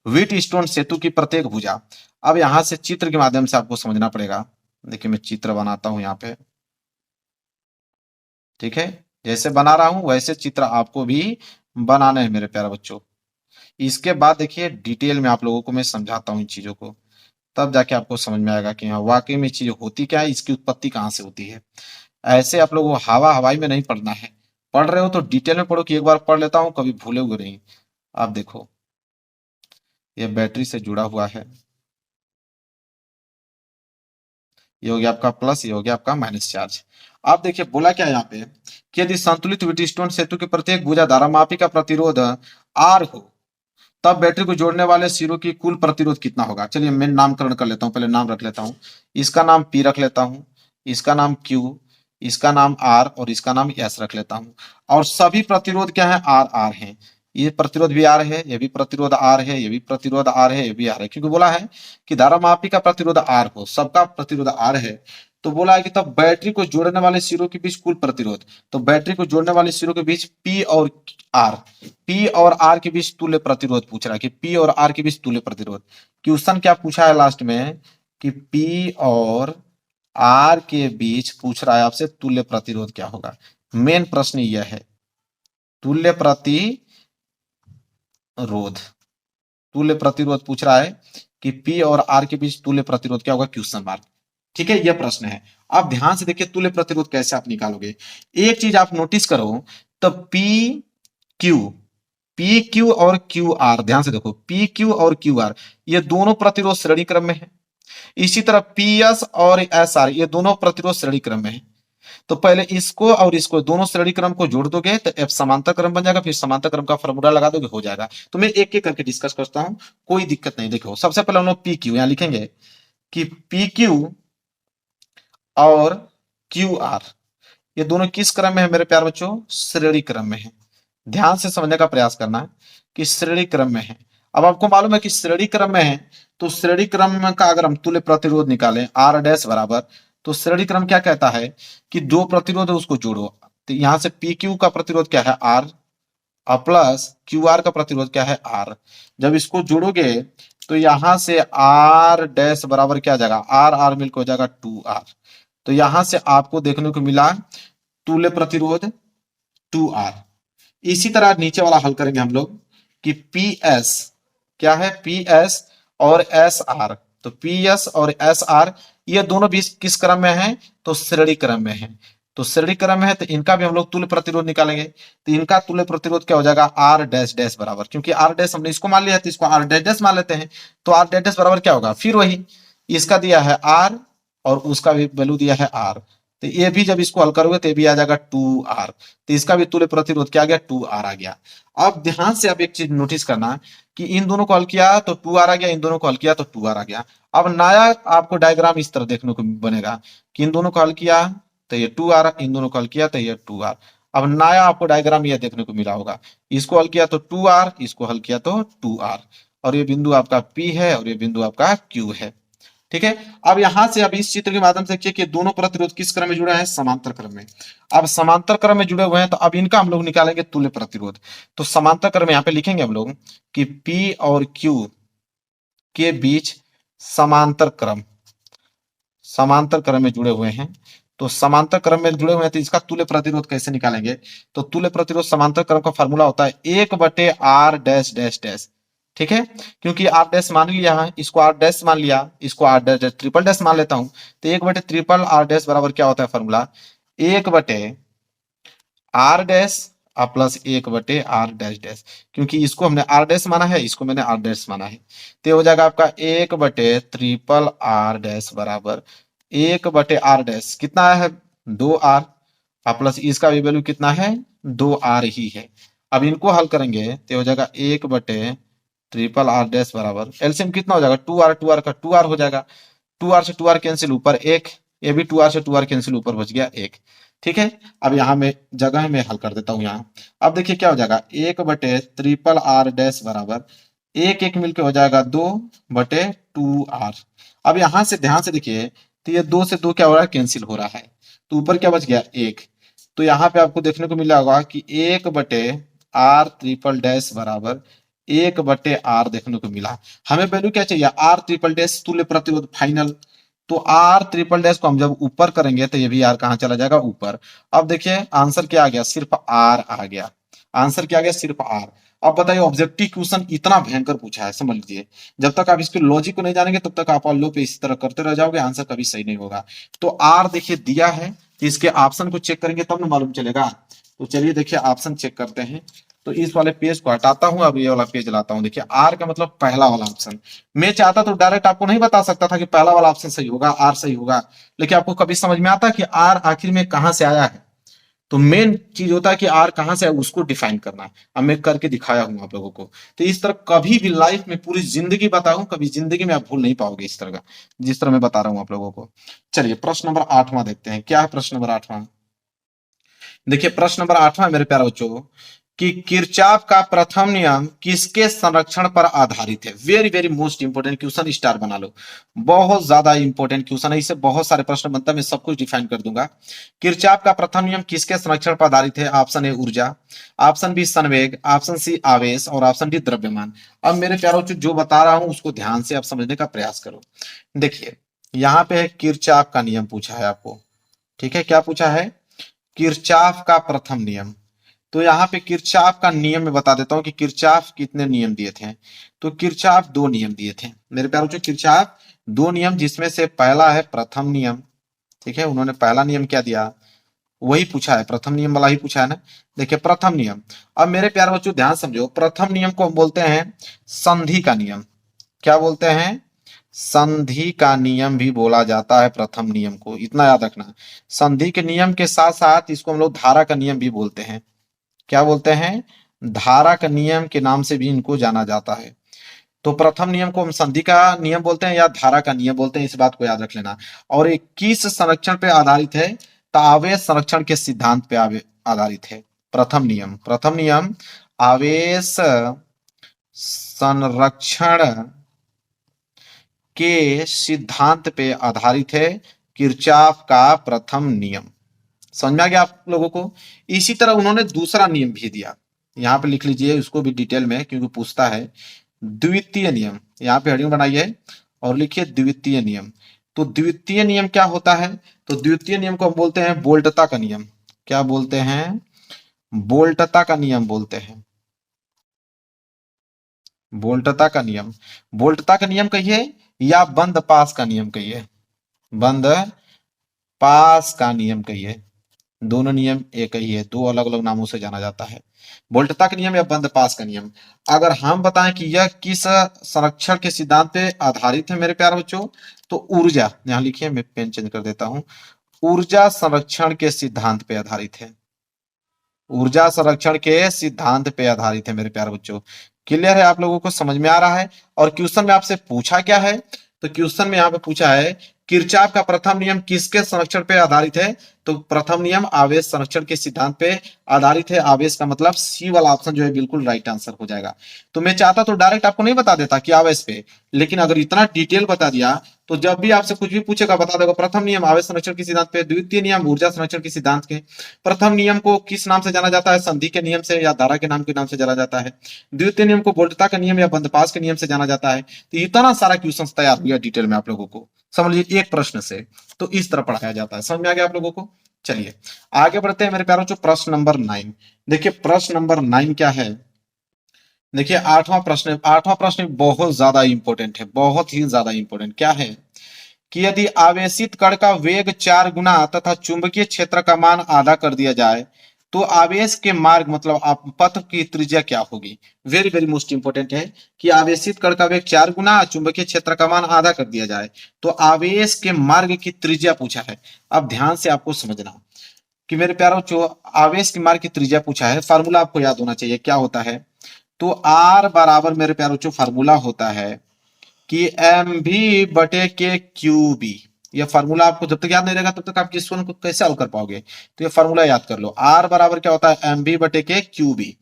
व्हीट स्टोन सेतु की प्रत्येक भुजा, अब यहां से चित्र के माध्यम से आपको समझना पड़ेगा। देखिए मैं चित्र बनाता हूं यहाँ पे, ठीक है, जैसे बना रहा हूं वैसे चित्र आपको भी बनाने हैं मेरे प्यारे बच्चों। इसके बाद देखिए डिटेल में आप लोगों को मैं समझाता हूँ इन चीजों को, तब जाके आपको समझ में आएगा कि हाँ वाकई में चीज होती क्या है, इसकी उत्पत्ति कहाँ से होती है। ऐसे आप लोगों को हवा हवाई में नहीं पढ़ना है, पढ़ रहे हो तो डिटेल में पढ़ो कि एक बार पढ़ लेता हूँ कभी भूलोगे नहीं। आप देखो ये बैटरी से जुड़ा हुआ है, ये हो गया आपका प्लस, ये हो गया आपका माइनस चार्ज। आप देखिए बोला क्या है यहाँ पे कि यदि संतुलित व्हीटस्टोन सेतु के प्रत्येक भुजा धारामापी का प्रतिरोध आर हो, तब बैटरी को जोड़ने वाले सिरों की कुल प्रतिरोध कितना होगा। चलिए मैं नामकरण कर लेता हूँ, पहले नाम रख लेता हूँ। इसका नाम पी रख लेता हूँ, इसका नाम क्यू, इसका नाम आर और इसका नाम एस रख लेता हूँ। और सभी प्रतिरोध क्या है, आर आर है। ये प्रतिरोध भी आर है, ये भी प्रतिरोध आर है, ये भी प्रतिरोध आर है, ये भी आर है, क्योंकि बोला है कि धारामापी का प्रतिरोध आर हो, सबका प्रतिरोध आर है। तो बोला है कि तब बैटरी को जोड़ने वाले सिरों के बीच कुल प्रतिरोध, तो बैटरी को जोड़ने वाले सिरों के बीच पी और आर, पी और आर के बीच तुल्य प्रतिरोध पूछ रहा है कि पी और आर के बीच तुल्य प्रतिरोध। क्वेश्चन क्या पूछा है लास्ट में कि पी और आर के बीच पूछ रहा है आपसे तुल्य प्रतिरोध क्या होगा। मेन प्रश्न यह है, तुल्य प्रतिरोध, तुल्य प्रतिरोध पूछ रहा है कि पी और आर के बीच तुल्य प्रतिरोध क्या होगा, क्वेश्चन मार्क। ठीक है, यह प्रश्न है। आप ध्यान से देखिए तुल्य प्रतिरोध कैसे आप निकालोगे। एक चीज आप नोटिस करो, तो पी क्यू, पी क्यू और क्यू आर, ध्यान से देखो पी क्यू और क्यू आर ये दोनों प्रतिरोध श्रेणी क्रम में है। इसी तरह पी एस और एस आर ये दोनों प्रतिरोध श्रेणी क्रम में है। तो पहले इसको और इसको दोनों श्रेणी क्रम को जोड़ दोगे तो एफ समांतर क्रम बन जाएगा, फिर समांतर क्रम का फॉर्मूला लगा दोगे, हो जाएगा। तो मैं एक एक करके डिस्कस करता हूं, कोई दिक्कत नहीं। देखो सबसे पहले हम लोग पी क्यू यहां लिखेंगे कि पी क्यू और क्यू आर ये दोनों किस क्रम में है मेरे प्यार बच्चों, श्रेणी क्रम में है। ध्यान से समझने का प्रयास करना है कि श्रेणी क्रम में है। अब आपको मालूम है कि श्रेणी क्रम में है, तो श्रेणी क्रम का अगर हम तुल्य प्रतिरोध निकालें आर डैश बराबर, तो श्रेणी क्रम क्या कहता है कि दो प्रतिरोध है उसको जोड़ो। तो यहां से पी क्यू का प्रतिरोध क्या है आर, और प्लस क्यू आर का प्रतिरोध क्या है आर। जब इसको जोड़ोगे तो यहां से आर डैश बराबर क्या आ जाएगा, आर आर मिलकर हो जाएगा 2R। तो यहां से आपको देखने को मिला तुल्य प्रतिरोध 2R। इसी तरह नीचे वाला हल करेंगे हम लोग कि पी एस क्या है, पी एस और एस आर, तो पी एस और एस आर ये दोनों भी किस क्रम में है, तो श्रेणी क्रम में है। तो श्रेणी क्रम में है तो इनका भी हम लोग तुल्य प्रतिरोध निकालेंगे। तो इनका तुल्य प्रतिरोध क्या हो जाएगा, आर डैश डैश बराबर, क्योंकि आर डैश हमने इसको मान लिया तो इसको आर डैश डैश मान लेते हैं। तो आर डैश डैश बराबर क्या होगा, फिर वही इसका दिया है आर और उसका भी वैल्यू दिया है आर, तो ये भी जब इसको हल करोगे तो ये भी आ जाएगा 2R। तो इसका भी तुल्य प्रतिरोध क्या आ गया, 2R आ गया। अब ध्यान से आप एक चीज नोटिस करना कि इन दोनों को हल किया तो 2R आ गया, इन दोनों को हल किया तो 2R आ गया। अब नया आपको डायग्राम इस तरह देखने को बनेगा कि इन दोनों को हल किया तो ये 2R, इन दोनों को हल किया तो ये 2R। अब नया आपको डायग्राम यह देखने को मिला होगा, इसको हल किया तो 2R, इसको हल किया तो 2R, और ये बिंदु आपका P है और ये बिंदु आपका Q है। ठीक है, अब यहां से अब इस चित्र के माध्यम से देखिए कि दोनों प्रतिरोध किस क्रम में जुड़े हैं, समांतर क्रम में। अब समांतर क्रम में जुड़े हुए हैं तो अब इनका हम लोग निकालेंगे तुल्य प्रतिरोध। तो समांतर क्रम यहाँ पे लिखेंगे हम लोग कि P और Q के बीच समांतर क्रम, समांतर क्रम में जुड़े हुए हैं। तो समांतर क्रम में जुड़े हुए हैं तो इसका तुल्य प्रतिरोध कैसे निकालेंगे, तो तुल्य प्रतिरोध समांतर क्रम का फॉर्मूला होता है 1/r डैश डैश डैश। ठीक है, क्योंकि आर डैश मान लिया है, इसको आर डैश मान लिया, इसको आर डैश ट्रिपल डैश मान लेता हूं, तो 1/3 R डैश बराबर क्या होता है formula, 1/r dash plus 1/r dash dash. क्योंकि इसको हमने आर डैश माना है, इसको मैंने आर डैश माना है, तो हो जाएगा आपका 1/3R डैश बराबर 1/r डैश कितना है 2R, प्लस इसका भी वैल्यू कितना है दो आर ही है। अब इनको हल करेंगे तो हो जाएगा 1/RR बराबर एलसीएम कितना हो जाएगा, 2R का 2R हो जाएगा। 2R से 2R कैंसिल, ऊपर एक, ये भी 2R से 2R कैंसिल, ऊपर बच गया एक। ठीक है, अब यहाँ में जगह में हल कर देता हूँ यहाँ। अब देखिए क्या हो जाएगा, 1/RR बराबर एक एक मिलके हो जाएगा 2/2R। अब यहाँ से ध्यान से देखिए, तो ये 2 से 2 क्या हो रहा है, कैंसिल हो रहा है, तो ऊपर क्या बच गया, एक। तो यहाँ पे आपको देखने को मिला होगा कि 1/R बराबर 1/R देखने को मिला। हमें वैल्यू क्या चाहिए, R तुल्य प्रतिरोध फाइनल। तो R को हम जब ऊपर करेंगे तो ये भी R कहाँ चला जाएगा, ऊपर। अब देखिए आंसर क्या आ गया, सिर्फ R आ गया। आंसर क्या आ गया, सिर्फ R। अब बताइए, ऑब्जेक्टिव क्वेश्चन इतना भयंकर पूछा है, समझ लीजिए। जब तक आप इसके लॉजिक को नहीं जानेंगे तब तक आप ऑल्लो पे इसी तरह करते रह जाओगे, आंसर कभी सही नहीं होगा। तो R देखिए दिया है, तो इसके ऑप्शन को चेक करेंगे तब ना मालूम चलेगा। तो चलिए देखिए ऑप्शन चेक करते हैं। तो इस वाले पेज को हटाता हूं, अब ये वाला पेज लाता हूं। देखिए आर का मतलब पहला वाला ऑप्शन। मैं चाहता तो डायरेक्ट आपको नहीं बता सकता था कि पहला वाला ऑप्शन सही होगा, आर सही होगा, लेकिन आपको कभी समझ में आता है कि आर आखिर में कहां से आया है। तो मेन चीज होता है कि आर कहां से है उसको डिफाइन करना है। अब मैं करके दिखाया हूं आप लोगों को। तो इस तरह कभी भी लाइफ में, पूरी जिंदगी बताऊं, कभी जिंदगी में आप भूल नहीं पाओगे इस तरह का, जिस तरह मैं बता रहा हूं आप लोगों को। चलिए प्रश्न नंबर 8वां देखते हैं, क्या है प्रश्न नंबर 8वां। देखिए प्रश्न नंबर 8वां मेरे प्यारे बच्चों, कि किरचॉफ का प्रथम नियम किसके संरक्षण पर आधारित है। Very very most important question, star बना लो। बहुत ज्यादा इंपोर्टेंट क्वेश्चन है, इससे बहुत सारे प्रश्न बनता है, मैं सब कुछ डिफाइन कर दूंगा। किरचॉफ का प्रथम नियम किसके संरक्षण पर आधारित है। ऑप्शन ए ऊर्जा, ऑप्शन बी संवेग, ऑप्शन सी आवेश और ऑप्शन डी द्रव्यमान। अब मेरे प्यारे बच्चों जो बता रहा हूं उसको ध्यान से आप समझने का प्रयास करो। देखिए यहाँ पे किरचॉफ का नियम पूछा है आपको, ठीक है, क्या पूछा है, किरचॉफ का प्रथम नियम। तो यहाँ पे किरचॉफ का नियम में बता देता हूं कि किरचॉफ कितने नियम दिए थे। तो किरचॉफ दो नियम दिए थे मेरे प्यारे बच्चों, किरचॉफ दो नियम, जिसमें से पहला है प्रथम नियम। ठीक है, उन्होंने पहला नियम क्या दिया, वही पूछा है, प्रथम नियम वाला ही पूछा है ना। देखिए प्रथम नियम, अब मेरे प्यारे बच्चों ध्यान समझो, प्रथम नियम को हम बोलते हैं संधि का नियम। क्या बोलते हैं, संधि का नियम भी बोला जाता है प्रथम नियम को, इतना याद रखना। संधि के नियम के साथ साथ इसको हम लोग धारा का नियम भी बोलते हैं। क्या बोलते हैं, धारा का नियम के नाम से भी इनको जाना जाता है। तो प्रथम नियम को हम संधि का नियम बोलते हैं या धारा का नियम बोलते हैं, इस बात को याद रख लेना। और ये किस संरक्षण पे आधारित है, तो आवेश संरक्षण के सिद्धांत पे आधारित है। प्रथम नियम, प्रथम नियम आवेश संरक्षण के सिद्धांत पे आधारित है, किरचॉफ का प्रथम नियम। समझ में आ गया आप लोगों को। इसी तरह उन्होंने दूसरा नियम भी दिया, यहाँ पे लिख लीजिए उसको भी डिटेल में, क्योंकि पूछता है। द्वितीय नियम, यहाँ पे हेडिंग बनाइए और लिखिए द्वितीय नियम। तो द्वितीय नियम क्या होता है, तो द्वितीय नियम को हम बोलते हैं बोल्टता का नियम। क्या बोलते हैं, बोल्टता का नियम बोलते हैं, बोल्टता का नियम। बोल्टता का नियम कहिए या बंद पास का नियम कहिए, बंद पास का नियम कहिए, दोनों नियम एक ही है, दो अलग अलग नामों से जाना जाता है। बोल्टता का नियम या बंद पास का नियम। अगर हम बताएं कि यह किस संरक्षण के सिद्धांत पे आधारित है मेरे प्यारे बच्चों, तो ऊर्जा, यहां लिखिए, मैं पेन चेंज कर देता हूं, ऊर्जा संरक्षण के सिद्धांत पे आधारित है। ऊर्जा संरक्षण के सिद्धांत पे आधारित है मेरे प्यारे बच्चों। क्लियर है, आप लोगों को समझ में आ रहा है। और क्वेश्चन में आपसे पूछा क्या है, तो क्वेश्चन में यहाँ पे पूछा है किरचॉफ का प्रथम नियम किसके संरक्षण पे आधारित है। तो प्रथम नियम आवेश संरक्षण के सिद्धांत पे आधारित है। आवेश का मतलब सी वाला ऑप्शन जो है बिल्कुल राइट आंसर हो जाएगा। तो मैं चाहता तो डायरेक्ट आपको नहीं बता देता कि आवेश पे, लेकिन अगर इतना डिटेल बता दिया तो जब भी आपसे कुछ भी पूछेगा बता देगा प्रथम नियम आवेश संरक्षण के सिद्धांत पे, द्वितीय नियम ऊर्जा संरक्षण के सिद्धांत के। प्रथम नियम को किस नाम से जाना जाता है, संधि के नियम से या धारा के नाम से जाना जाता है। द्वितीय नियम को बोल्टता का नियम या बंदपास के नियम से जाना जाता है। तो इतना सारा क्वेश्चन तैयार हुआ डिटेल में आप लोगों को, समझ लीजिए एक प्रश्न से। तो इस तरह पढ़ाया जाता है, समझ में आ गया आप लोगों को। चलिए आगे बढ़ते हैं मेरे प्यारों, जो प्रश्न नंबर 9। देखिए प्रश्न नंबर 9 क्या है, देखिए आठवां प्रश्न बहुत ज्यादा इंपॉर्टेंट है, बहुत ही ज्यादा इंपॉर्टेंट। क्या है कि यदि आवेशित कण का वेग 4 गुना तथा चुंबकीय क्षेत्र का मान आधा कर दिया जाए तो आवेश के मार्ग मतलब पथ की त्रिज्या क्या होगी। वेरी वेरी मोस्ट इंपोर्टेंट है कि आवेशित कण का वेग 4 गुना, चुंबकीय क्षेत्र का मान आधा कर दिया जाए तो आवेश के मार्ग की त्रिज्या पूछा है। अब ध्यान से आपको समझना, कि मेरे प्यारे बच्चों आवेश की मार की त्रिज्या पूछा है, फार्मूला आपको याद होना चाहिए क्या होता है। तो आर बराबर मेरे प्यारे बच्चों फार्मूला होता है कि एम भी बटे के क्यू बी। ये फार्मूला आपको जब तक याद नहीं रहेगा तब तक आप इस वन को कैसे हल कर पाओगे। तो ये फार्मूला याद कर लो, आर बराबर क्या होता है एम बी बटे के क्यू बी।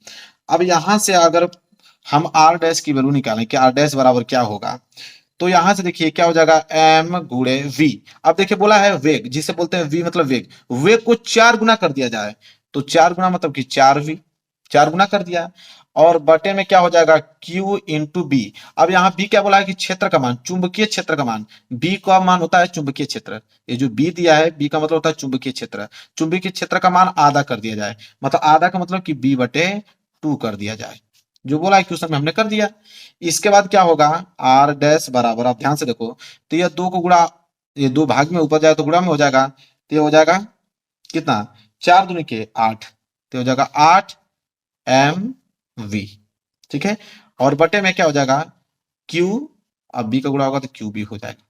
अब यहां से अगर हम आर डैश की वैल्यू निकालें कि आर डैश बराबर क्या होगा, तो यहां से देखिए क्या हो जाएगा एम गुणे वी। अब देखिए बोला है वेग, जिसे बोलते हैं वी मतलब वेग, वेग को 4 गुना कर दिया जाए तो 4 गुना मतलब कि 4 वी, 4 गुना कर दिया। और बटे में क्या हो जाएगा Q इंटू बी। अब यहाँ बी क्या बोला है कि क्षेत्र का मान, चुंबकीय क्षेत्र का मान, बी का मान होता है चुंबकीय क्षेत्र। ये जो बी दिया है बी का मतलब होता है चुंबकीय क्षेत्र, चुंबकीय क्षेत्र का मान आधा कर दिया जाए, मतलब आधा का मतलब कि बी बटे 2 कर दिया जाए, जो बोला है क्वेश्चन में हमने कर दिया। इसके बाद क्या होगा आर डैश बराबर, आप ध्यान से देखो, तो ये 2 को गुणा, ये 2 भाग में ऊपर जाए तो गुणा में हो जाएगा, तो ये हो जाएगा कितना 4 दूनी के 8, तो हो जाएगा 8 एम वी। ठीक है, और बटे में क्या हो जाएगा क्यू, अब बी का गुणा होगा तो क्यू बी हो जाएगा।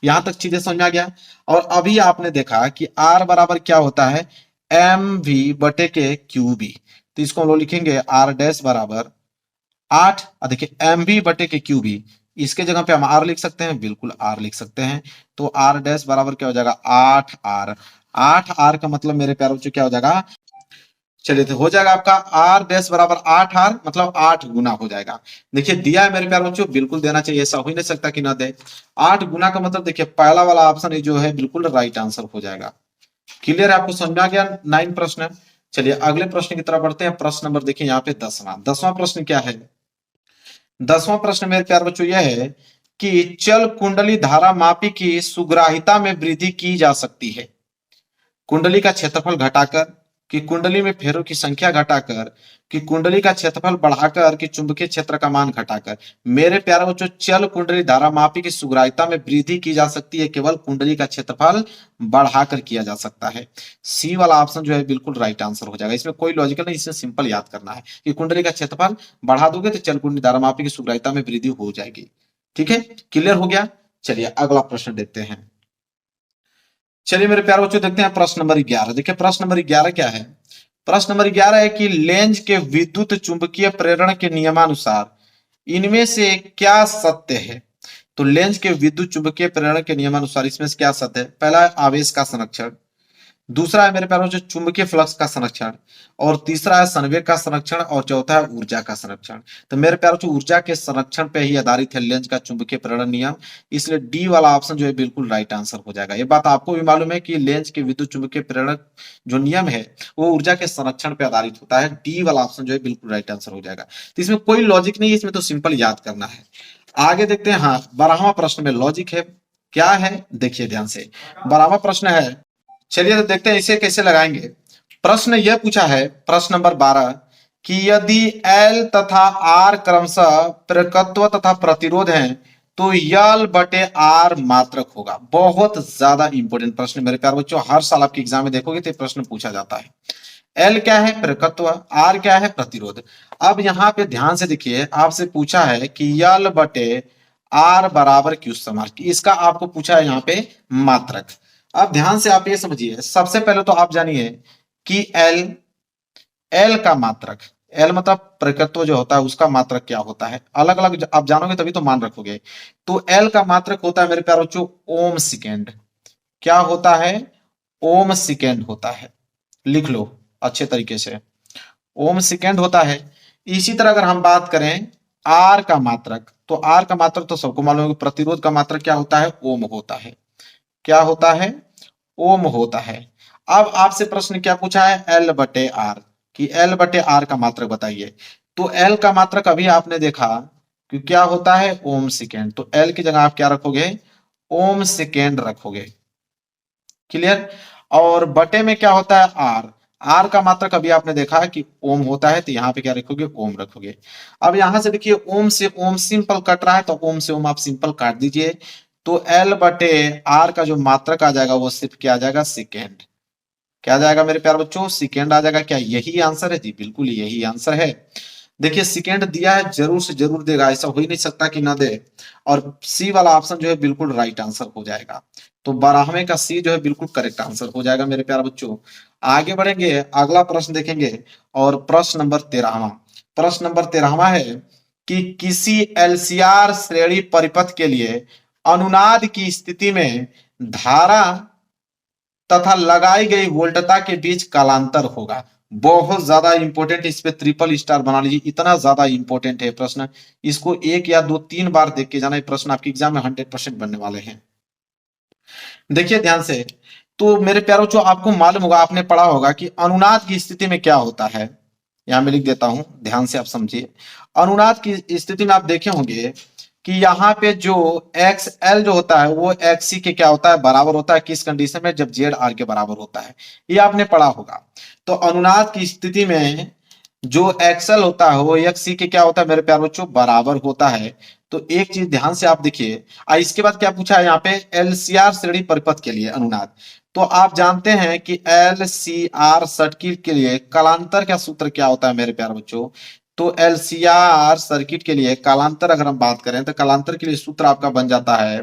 यहां तक चीजें समझ में आ गया। और अभी आपने देखा कि आर बराबर क्या होता है एम वी बटे के क्यू बी, तो इसको हम लोग लिखेंगे आर डैश बराबर 8, देखिए एम बी बटे के क्यू बी, इसके जगह पे हम आर लिख सकते हैं, बिल्कुल आर लिख सकते हैं। तो आर डैश बराबर क्या हो जाएगा 8 आर, 8 आर का मतलब मेरे प्यारे बच्चों क्या हो जाएगा, चलिए तो हो जाएगा आपका आर डैश बराबर 8 आर, मतलब 8 गुना हो जाएगा। देखिए दिया है मेरे प्यारे बच्चों, बिल्कुल देना चाहिए, ऐसा हो ही नहीं सकता कि ना दे। 8 गुना का मतलब देखिए पहला वाला ऑप्शन जो है बिल्कुल राइट आंसर हो जाएगा। क्लियर है, आपको समझ में आ गया 9 प्रश्न। चलिए अगले प्रश्न की तरफ बढ़ते हैं। प्रश्न नंबर देखिए यहाँ पे 10वां प्रश्न क्या है। 10वां प्रश्न मेरे प्यारे बच्चों यह है कि चल कुंडली धारा मापी की सुग्राहिता में वृद्धि की जा सकती है कुंडली का क्षेत्रफल घटाकर, कि कुंडली में फेरों की संख्या घटाकर, कि कुंडली का क्षेत्रफल बढ़ाकर, कि चुंबकीय क्षेत्र का मान घटाकर। मेरे प्यारे बच्चों चल कुंडली धारा मापी की सुग्राहिता में वृद्धि की जा सकती है केवल कुंडली का क्षेत्रफल बढ़ाकर किया जा सकता है। सी वाला ऑप्शन जो है बिल्कुल राइट आंसर हो जाएगा, इसमें कोई लॉजिकल नहीं, इसमें सिंपल याद करना है कि कुंडली का क्षेत्रफल बढ़ा दोगे तो चल कुंडली धारा मापी की सुग्राहिता में वृद्धि हो जाएगी। ठीक है, क्लियर हो गया। चलिए अगला प्रश्न देखते हैं। चलिए मेरे प्यारे बच्चों देखते हैं प्रश्न नंबर 11। देखिए प्रश्न नंबर 11 क्या है। प्रश्न नंबर 11 है कि लेंज के विद्युत चुंबकीय प्रेरण के नियमानुसार इनमें से क्या सत्य है। तो लेंज के विद्युत चुंबकीय प्रेरण के नियमानुसार इसमें से क्या सत्य है। पहला है आवेश का संरक्षण, दूसरा है मेरे प्यारों जो चुंबकीय फ्लक्स का संरक्षण, और तीसरा है संवेग का संरक्षण, और चौथा है ऊर्जा का संरक्षण। तो मेरे प्यारों जो ऊर्जा के संरक्षण पे ही आधारित है लेंज का चुंबकीय प्रेरण नियम, इसलिए डी वाला ऑप्शन जो है बिल्कुल राइट आंसर हो जाएगा। ये बात आपको भी मालूम है कि लेंज के विद्युत चुंबकीय प्रेरण जो नियम है वो ऊर्जा के संरक्षण पे आधारित होता है। डी वाला ऑप्शन जो है बिल्कुल राइट आंसर हो जाएगा। तो इसमें कोई लॉजिक नहीं है, इसमें तो सिंपल याद करना है। आगे देखते हैं। हाँ 12वां प्रश्न में लॉजिक है, क्या है देखिए ध्यान से। 12वां प्रश्न है, चलिए तो देखते हैं इसे कैसे लगाएंगे। प्रश्न यह पूछा है प्रश्न नंबर 12 कि यदि L तथा R क्रमशः प्रेरकत्व तथा प्रतिरोध हैं तो यल बटे आर मात्रक होगा। बहुत ज्यादा इंपॉर्टेंट प्रश्न मेरे प्यारे बच्चों, हर साल आपके एग्जाम में देखोगे तो प्रश्न पूछा जाता है। एल क्या है प्रेरकत्व, आर क्या है प्रतिरोध। अब यहाँ पे ध्यान से देखिए, आपसे पूछा है कि यल बटे आर बराबर क्यू समार, इसका आपको पूछा है यहाँ पे मात्रक। अब ध्यान से आप ये समझिए, सबसे पहले तो आप जानिए कि एल, एल का मात्रक, एल मतलब प्रकृत्व जो होता है उसका मात्रक क्या होता है, अलग अलग आप जानोगे तभी तो मान रखोगे। तो एल का मात्रक होता है मेरे प्यारे बच्चों ओम सेकेंड। क्या होता है ओम सेकेंड होता है, लिख लो अच्छे तरीके से, ओम सेकेंड होता है। इसी तरह अगर हम बात करें आर का मात्रक, तो आर का मात्रक तो सबको मालूम है, प्रतिरोध का मात्रक क्या होता है ओम होता है। क्या होता है ओम होता है। अब आपसे प्रश्न क्या पूछा है एल बटे आर, कि एल बटे आर का मात्रक बताइए। तो एल का मात्रक अभी आपने देखा कि क्या होता है ओम सेकेंड, तो एल की जगह आप क्या रखोगे ओम सेकेंड रखोगे। क्लियर। और बटे में क्या होता है आर, आर का मात्रक अभी आपने देखा है कि ओम होता है, तो यहाँ पे क्या रखोगे ओम रखोगे। अब यहां से देखिए ओम से ओम सिंपल कट रहा है, तो ओम से ओम आप सिंपल काट दीजिए। तो एल बटे आर का जो मात्रक आ जाएगा वो सिर्फ क्या आ जाएगा सेकेंड। क्या आ जाएगा मेरे प्यारे बच्चों सेकेंड आ जाएगा। क्या यही आंसर है जी, बिल्कुल यही आंसर है। देखिए सेकेंड दिया है, जरूर से जरूर देगा, ऐसा हो ही नहीं सकता कि ना दे। और सी वाला ऑप्शन जो है बिल्कुल राइट आंसर हो जाएगा। तो 12वें का सी जो है बिल्कुल करेक्ट आंसर हो जाएगा मेरे प्यारे बच्चों। आगे बढ़ेंगे, अगला प्रश्न देखेंगे। और प्रश्न नंबर 13वां, प्रश्न नंबर 13वां है कि किसी एलसीआर श्रेणी परिपथ के लिए अनुनाद की स्थिति में धारा तथा लगाई गई वोल्टता के बीच कालांतर होगा। बहुत ज्यादा इंपॉर्टेंट, इस पे ट्रिपल स्टार बना लीजिए, इतना ज्यादा इंपॉर्टेंट है प्रश्न। इसको एक या दो तीन बार देख के जाना, ये प्रश्न आपके एग्जाम में 100% बनने वाले हैं। देखिए ध्यान से, तो मेरे प्यारों, जो आपको मालूम होगा, आपने पढ़ा होगा कि अनुनाद की स्थिति में क्या होता है। यहां मैं लिख देता हूं, ध्यान से आप समझिए। अनुनाद की स्थिति में आप देखे होंगे कि यहाँ पे जो एक्स एल जो होता है वो एक्स सी के क्या होता है, बराबर होता है। किस कंडीशन में? जब जेड आर के बराबर होता है, ये आपने पढ़ा होगा। तो अनुनाद की स्थिति में जो एक्सएल होता है वो एक्स सी के क्या होता है मेरे प्यारे बच्चों, बराबर होता है। तो एक चीज ध्यान से आप देखिए। इसके बाद क्या पूछा है यहाँ पे, एलसीआर श्रेणी परिपथ के लिए अनुनाद। तो आप जानते हैं कि एलसीआर सर्किट के लिए कालांतर का सूत्र क्या होता है मेरे प्यारे बच्चों। तो एलसीआर सर्किट के लिए कालांतर अगर हम बात करें तो कालांतर के लिए सूत्र आपका बन जाता है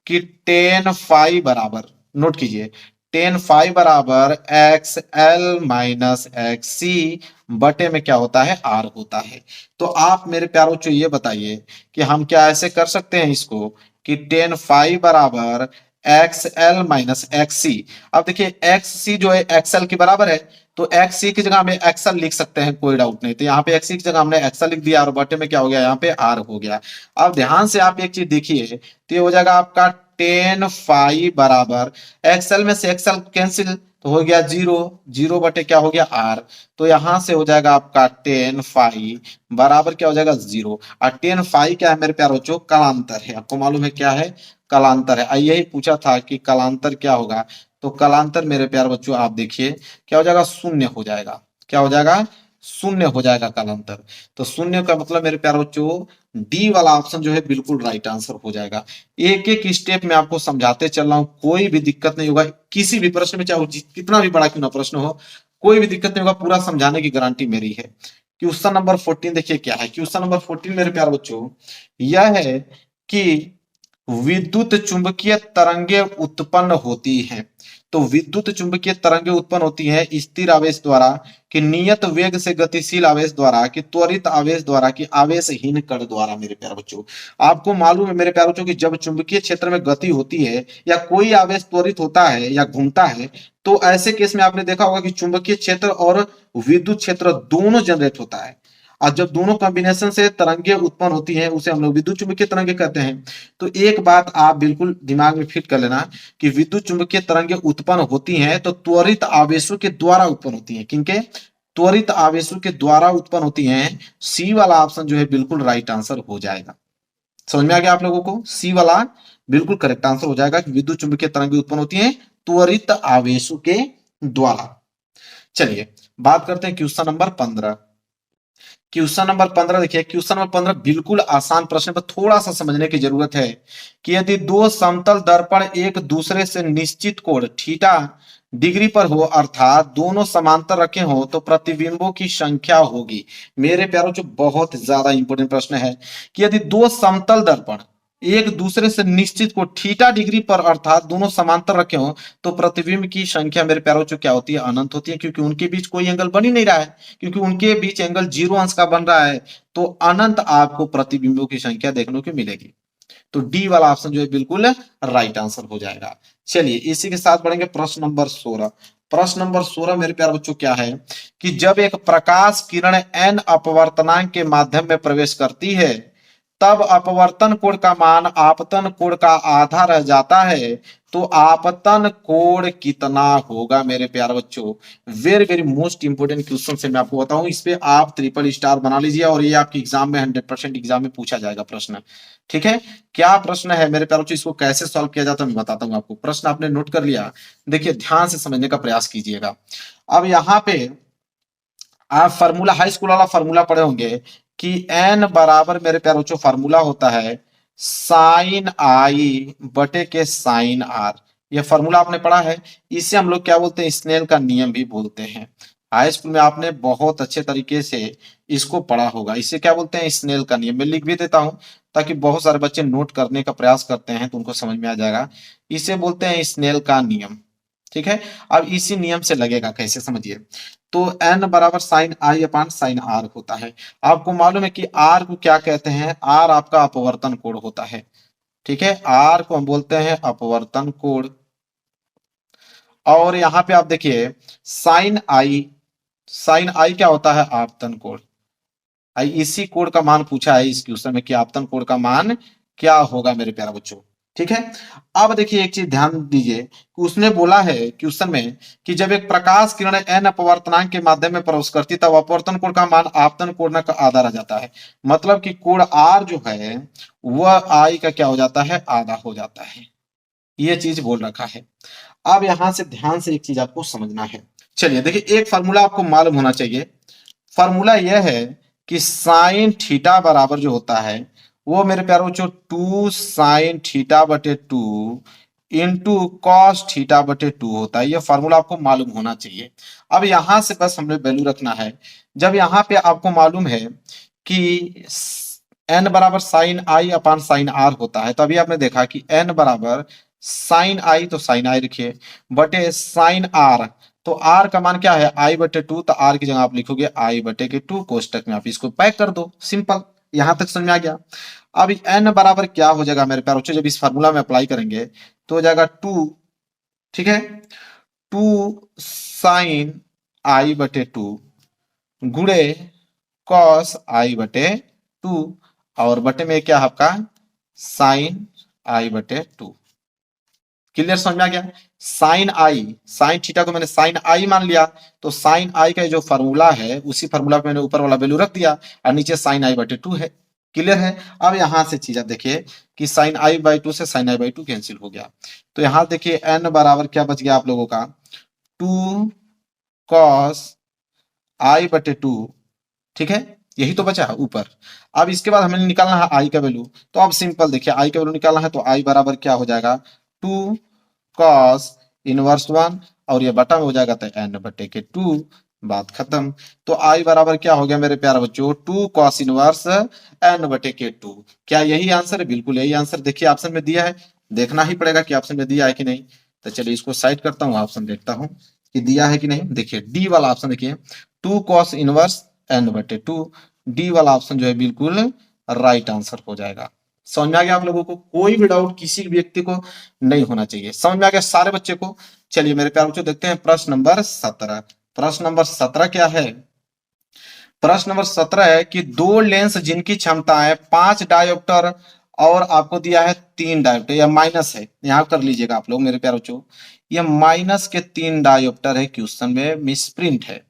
कि टेन फाइव बराबर, नोट कीजिए, टेन फाइव बराबर एक्स एल माइनस एक्स सी बटे में क्या होता है, आर होता है। तो आप मेरे प्यारों बच्चों ये बताइए कि हम क्या ऐसे कर सकते हैं इसको कि टेन फाइव बराबर एक्स एल माइनस एक्स सी। अब देखिए एक्स सी जो है एक्सएल के बराबर है, तो एक्स सी की जगह हम एक्सएल लिख सकते हैं, कोई डाउट नहीं। तो यहाँ पे एक्स सी की जगह हमने एक्सएल लिख दिया और बटे में क्या हो गया, यहाँ पे आर हो गया। अब ध्यान से आप एक चीज देखिए, तो ये हो जाएगा आपका टेन फाइव बराबर एक्सएल में से एक्सएल कैंसिल, तो हो गया जीरो, जीरो बटे क्या हो गया, आर। तो यहां से हो जाएगा आपका टेन फाइव बराबर क्या हो जाएगा, जीरो। और टेन फाइव क्या है मेरे प्यारे बच्चों, कालांतर है। आपको मालूम है क्या है, कालांतर है। यही पूछा था कि कालांतर क्या होगा। तो कालांतर मेरे प्यारे बच्चों आप देखिए क्या हो जाएगा, शून्य हो जाएगा। क्या हो जाएगा, शून्य हो जाएगा कालांतर। तो शून्य का मतलब मेरे प्यारे बच्चों डी वाला ऑप्शन जो है बिल्कुल राइट आंसर हो जाएगा। एक एक स्टेप में आपको समझाते चल रहा हूं, कोई भी दिक्कत नहीं होगा किसी भी प्रश्न में, चाहे वो कितना भी बड़ा क्यों ना प्रश्न हो, कोई भी दिक्कत नहीं होगा, पूरा समझाने की गारंटी मेरी है। क्वेश्चन नंबर 14 देखिए क्या है। क्वेश्चन नंबर 14 मेरे प्यारे बच्चों यह है कि विद्युत चुंबकीय तरंगे उत्पन्न होती हैं। तो विद्युत चुंबकीय तरंगे उत्पन्न होती हैं स्थिर आवेश द्वारा, कि नियत वेग से गतिशील आवेश द्वारा, कि त्वरित आवेश द्वारा, कि आवेशहीन कण द्वारा। मेरे प्यारे बच्चों आपको मालूम है मेरे प्यारे बच्चों कि जब चुंबकीय क्षेत्र में गति होती है या कोई आवेश त्वरित होता है या घूमता है, तो ऐसे केस में आपने देखा होगा कि चुंबकीय क्षेत्र और विद्युत क्षेत्र दोनों जनरेट होता है। और जब दोनों कॉम्बिनेशन से तरंगे उत्पन्न होती हैं उसे हम लोग विद्युत चुंबकीय तरंगे कहते हैं। तो एक बात आप बिल्कुल दिमाग में फिट कर लेना कि विद्युत चुंबकीय तरंगे उत्पन्न होती हैं तो त्वरित आवेशों के द्वारा उत्पन्न होती हैं। किनके? त्वरित आवेशों के द्वारा उत्पन्न होती हैं। सी वाला ऑप्शन जो है बिल्कुल राइट आंसर हो जाएगा। समझ में आ गया आप लोगों को? सी वाला बिल्कुल करेक्ट आंसर हो जाएगा कि विद्युत चुंबकीय तरंगे उत्पन्न होती हैं त्वरित आवेशों के द्वारा। चलिए बात करते हैं क्वेश्चन नंबर 15। क्वेश्चन नंबर 15 देखिए, क्वेश्चन नंबर 15 बिल्कुल आसान प्रश्न, पर थोड़ा सा समझने की जरूरत है कि यदि दो समतल दर्पण एक दूसरे से निश्चित कोण थीटा डिग्री पर हो, अर्थात दोनों समांतर रखे हो, तो प्रतिबिंबों की संख्या होगी। मेरे प्यारों, जो बहुत ज्यादा इंपॉर्टेंट प्रश्न है कि यदि दो समतल दर्पण एक दूसरे से निश्चित को थीटा डिग्री पर अर्थात दोनों समांतर रखे हो, तो प्रतिबिंब की संख्या मेरे प्यारों जो क्या होती है, अनंत होती है, क्योंकि उनके बीच कोई एंगल बन ही नहीं रहा है, क्योंकि उनके बीच एंगल 0 अंश का बन रहा है। तो अनंत आपको प्रतिबिंबों की संख्या देखने को मिलेगी। तो डी वाला ऑप्शन जो है बिल्कुल राइट आंसर हो जाएगा। चलिए इसी के साथ बढ़ेंगे प्रश्न नंबर 16। प्रश्न नंबर 16 मेरे प्यारे बच्चों क्या है कि जब एक प्रकाश किरण एन अपवर्तनांक के माध्यम में प्रवेश करती है, तब अपवर्तन कोण का मान आपतन कोण का आधा रह जाता है। तो आपतन कोण कितना होगा मेरे प्यारे बच्चों? Very very most important question से मैं आपको बताऊं, इस पे आप ट्रिपल स्टार बना लीजिए और ये आपके एग्जाम में 100% एग्जाम में पूछा जाएगा प्रश्न। ठीक है, क्या प्रश्न है मेरे प्यारे बच्चों, इसको कैसे सॉल्व किया जाता है मैं बताता हूं आपको। प्रश्न आपने नोट कर लिया, देखिए ध्यान से समझने का प्रयास कीजिएगा। अब यहाँ पे आप फार्मूला, हाई स्कूल वाला फार्मूला पढ़े होंगे कि एन बराबर मेरे प्यारे बच्चों फार्मूला होता है साइन आई बटे के साइन आर। यह फार्मूला आपने पढ़ा है, इसे हम लोग क्या बोलते हैं, स्नेल का नियम भी बोलते हैं। हाई स्कूल में आपने बहुत अच्छे तरीके से इसको पढ़ा होगा। इसे क्या बोलते हैं, स्नेल का नियम। मैं लिख भी देता हूं ताकि बहुत सारे बच्चे नोट करने का प्रयास करते हैं तो उनको समझ में आ जाएगा। इसे बोलते हैं स्नेल का नियम। ठीक है, अब इसी नियम से लगेगा कैसे, समझिए। तो n बराबर sine i upon sine r होता है। आपको मालूम है कि r को क्या कहते हैं, r आपका अपवर्तन कोण होता है। ठीक है, r को हम बोलते हैं अपवर्तन कोण। और यहां पे आप देखिए साइन आई, साइन आई क्या होता है, आपतन कोण। इसी कोण का मान पूछा है इस क्वेश्चन में कि आपतन कोण का मान क्या होगा मेरे प्यारे बच्चों। ठीक है, अब देखिए एक चीज ध्यान दीजिए कि उसने बोला है क्वेश्चन में कि जब एक प्रकाश किरण एन अपवर्तनांक के माध्यम में प्रवेश करती तब अपवर्तन कोण का मान आपतन कोण का आधा रह जाता है। मतलब कि कोण आर जो है वह आई का क्या हो जाता है, आधा हो जाता है। ये चीज बोल रखा है। अब यहां से ध्यान से एक चीज आपको समझना है। चलिए देखिए, एक फार्मूला आपको मालूम होना चाहिए। फार्मूला यह है कि साइन थीटा बराबर जो होता है वो मेरे प्यारे बच्चों 2 sin θ/2 इंटू कॉस θ/2 होता है। ये फार्मूला आपको मालूम होना चाहिए। अब यहां से बस हमने वैल्यू रखना है। जब यहां पे आपको मालूम है कि n बराबर sine i upon sine r होता है, तो अभी आपने देखा कि n बराबर साइन आई, तो साइन आई लिखिए, बटे साइन आर, तो आर का मान क्या है, आई बटे टू, तो आर की जगह आप लिखोगे आई बटे के टू, कोष्टक में आप इसको पैक कर दो। सिंपल, यहां तक समझ में आ गया। अब एन बराबर क्या हो जाएगा मेरे प्यारे बच्चों, जब इस फार्मूला में अप्लाई करेंगे तो हो जाएगा 2। ठीक है, 2 sin आई बटे 2 गुणे कॉस आई बटे 2, और बटे में क्या है आपका साइन आई बटे 2। क्लियर, समझ में आ गया। साइन आई, साइन थीटा को मैंने साइन आई मान लिया, तो साइन आई का जो फॉर्मूला है उसी फॉर्मूला पे मैंने ऊपर वाला वैल्यू रख दिया और नीचे साइन आई बटे 2 है। क्लियर है। अब यहां से चीज आप देखिए कि साइन आई/2 से साइन आई/2 कैंसिल हो गया, तो यहां देखिए एन बराबर क्या बच गया आप लोगों का, 2 cos आई/2। ठीक है, यही तो बचा है ऊपर। अब इसके बाद हमें निकालना है आई का वैल्यू, तो अब सिंपल देखिए आई का वैल्यू निकालना है, तो आई बराबर क्या हो जाएगा, 2 cos−1, और ये बटा में हो जाएगा तो n/2, बात खत्म। तो आई बराबर क्या हो गया मेरे प्यारे बच्चों, 2 cos−1 n/2। क्या यही आंसर है, बिल्कुल यही आंसर। देखिए ऑप्शन में दिया है, देखना ही पड़ेगा कि ऑप्शन में दिया है कि नहीं। तो चलिए इसको साइड करता हूँ, ऑप्शन देखता हूँ कि दिया है कि नहीं। देखिए डी वाला ऑप्शन देखिए, 2 cos−1 n/2, डी वाला ऑप्शन जो है बिल्कुल राइट आंसर हो जाएगा। समझ में आ गया आप लोगों को, कोई भी डाउट किसी व्यक्ति को नहीं होना चाहिए। समझ में आ गया सारे बच्चे को। चलिए मेरे प्यारे बच्चों देखते हैं प्रश्न नंबर 17। प्रश्न नंबर 17 क्या है, प्रश्न नंबर 17 है कि दो लेंस जिनकी क्षमता है 5 डायोप्टर और आपको दिया है 3 डायोप्टर, यह माइनस है, यहां कर लीजिएगा आप लोग मेरे प्यारे बच्चों, यह माइनस के 3 डायोप्टर है, क्वेश्चन में मिसप्रिंट है।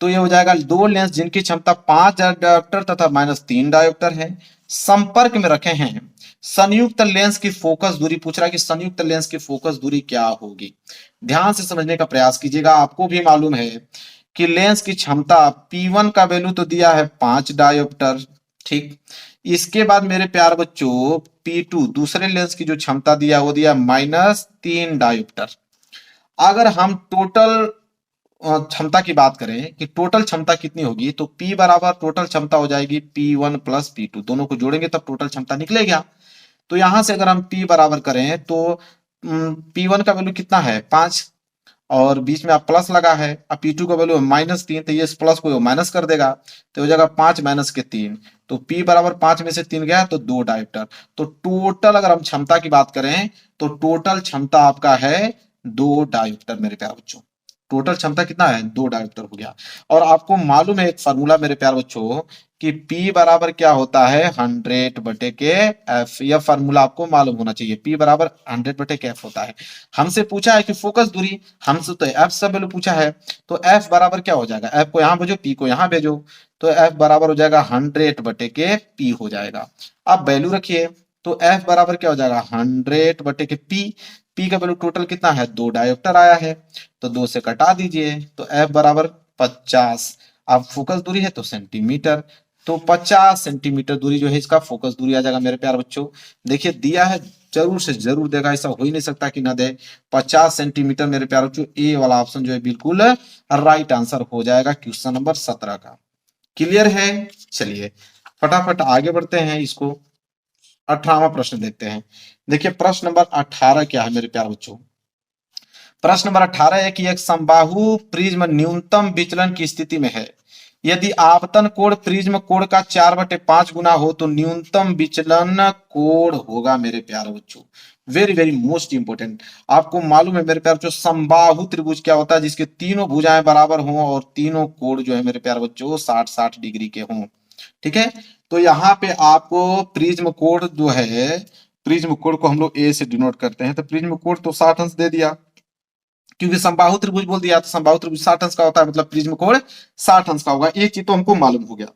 तो ये हो जाएगा दो लेंस जिनकी क्षमता 5 डायोप्टर तथा -3 डायोप्टर है, संपर्क में रखे हैं। संयुक्त लेंस की फोकस दूरी पूछ रहा है कि संयुक्त लेंस की फोकस दूरी क्या होगी। ध्यान से समझने का प्रयास कीजिएगा। आपको भी मालूम है कि लेंस की क्षमता P1 का वैल्यू तो दिया है 5 डायोप्टर। ठीक, इसके बाद मेरे प्यार बच्चों P2 दूसरे लेंस की जो क्षमता दिया वो दिया -3 डायोप्टर। अगर हम टोटल क्षमता की बात करें कि टोटल क्षमता कितनी होगी, तो P बराबर टोटल क्षमता हो जाएगी P1 प्लस P2, दोनों को जोड़ेंगे तब टोटल क्षमता निकलेगा। तो यहां से अगर हम P बराबर करें तो P1 का वैल्यू कितना है 5, और बीच में आप प्लस लगा है, अब P2 का वैल्यू -3, तो ये इस प्लस को माइनस कर देगा, तो हो जाएगा 5 - के 3, तो P बराबर 5 में से 3 गया तो 2 डायोप्टर। तो टोटल अगर हम क्षमता की बात करें तो टोटल क्षमता आपका है 2 डायोप्टर मेरे प्यारे बच्चों। टोटल क्षमता कितना है, 2 डायोप्टर हो गया। और आपको मालूम है एक फार्मूला मेरे प्यारे बच्चों कि P बराबर क्या होता है 100/F। यह फार्मूला आपको मालूम होना चाहिए, P बराबर 100/F होता है। हमसे पूछा है कि फोकस दूरी, हमसे तो F सब वैल्यू पूछा है, तो F बराबर क्या हो जाएगा, F को यहां भेजो P को यहां भेजो, तो F बराबर हो जाएगा 100/P हो जाएगा। अब वैल्यू रखिए, तो F बराबर क्या हो जाएगा 100/P। P का वैल्यू टोटल कितना है, 2 डायोप्टर आया है, तो 2 से कटा दीजिए, तो F बराबर 50। अब फोकस दूरी है तो सेंटीमीटर, तो 50 सेंटीमीटर दूरी जो है इसका फोकस दूरी आ जाएगा मेरे प्यारे बच्चों। देखिए दिया है जरूर से जरूर देगा, ऐसा हो ही नहीं सकता कि ना दे। 50 सेंटीमीटर मेरे प्यारे बच्चों, ए वाला ऑप्शन जो है बिल्कुल राइट आंसर हो जाएगा क्वेश्चन नंबर 17 का। क्लियर है? चलिए फटाफट आगे बढ़ते हैं, इसको 18वां प्रश्न देखते हैं। देखिए प्रश्न नंबर 18 क्या है मेरे प्यारे बच्चों। प्रश्न नंबर 18 है कि एक समबाहु प्रिज्म न्यूनतम विचलन की स्थिति में है। यदि आपतन कोण प्रिज्म कोण का 4/5 गुना हो तो न्यूनतम विचलन कोण होगा मेरे प्यारे बच्चों। Very very most important. आपको मालूम है मेरे प्यारे बच्चों समबाहु त्रिभुज क्या होता है, जिसके तीनों भुजाएं बराबर हों और तीनों कोण जो है मेरे प्यारे बच्चों 60-60 डिग्री के हों। ठीक है, तो यहाँ पे आपको प्रिज्म कोण जो है, प्रिज्म कोण को हम लोग ए से डिनोट करते हैं, तो प्रिज्म कोण तो 60 अंश दे दिया, क्योंकि समबाहु त्रिभुज बोल दिया तो समबाहु त्रिभुज 60 अंश का होता है, मतलब प्रिज्म कोण 60 अंश का होगा। एक चीज तो हमको मालूम हो गया,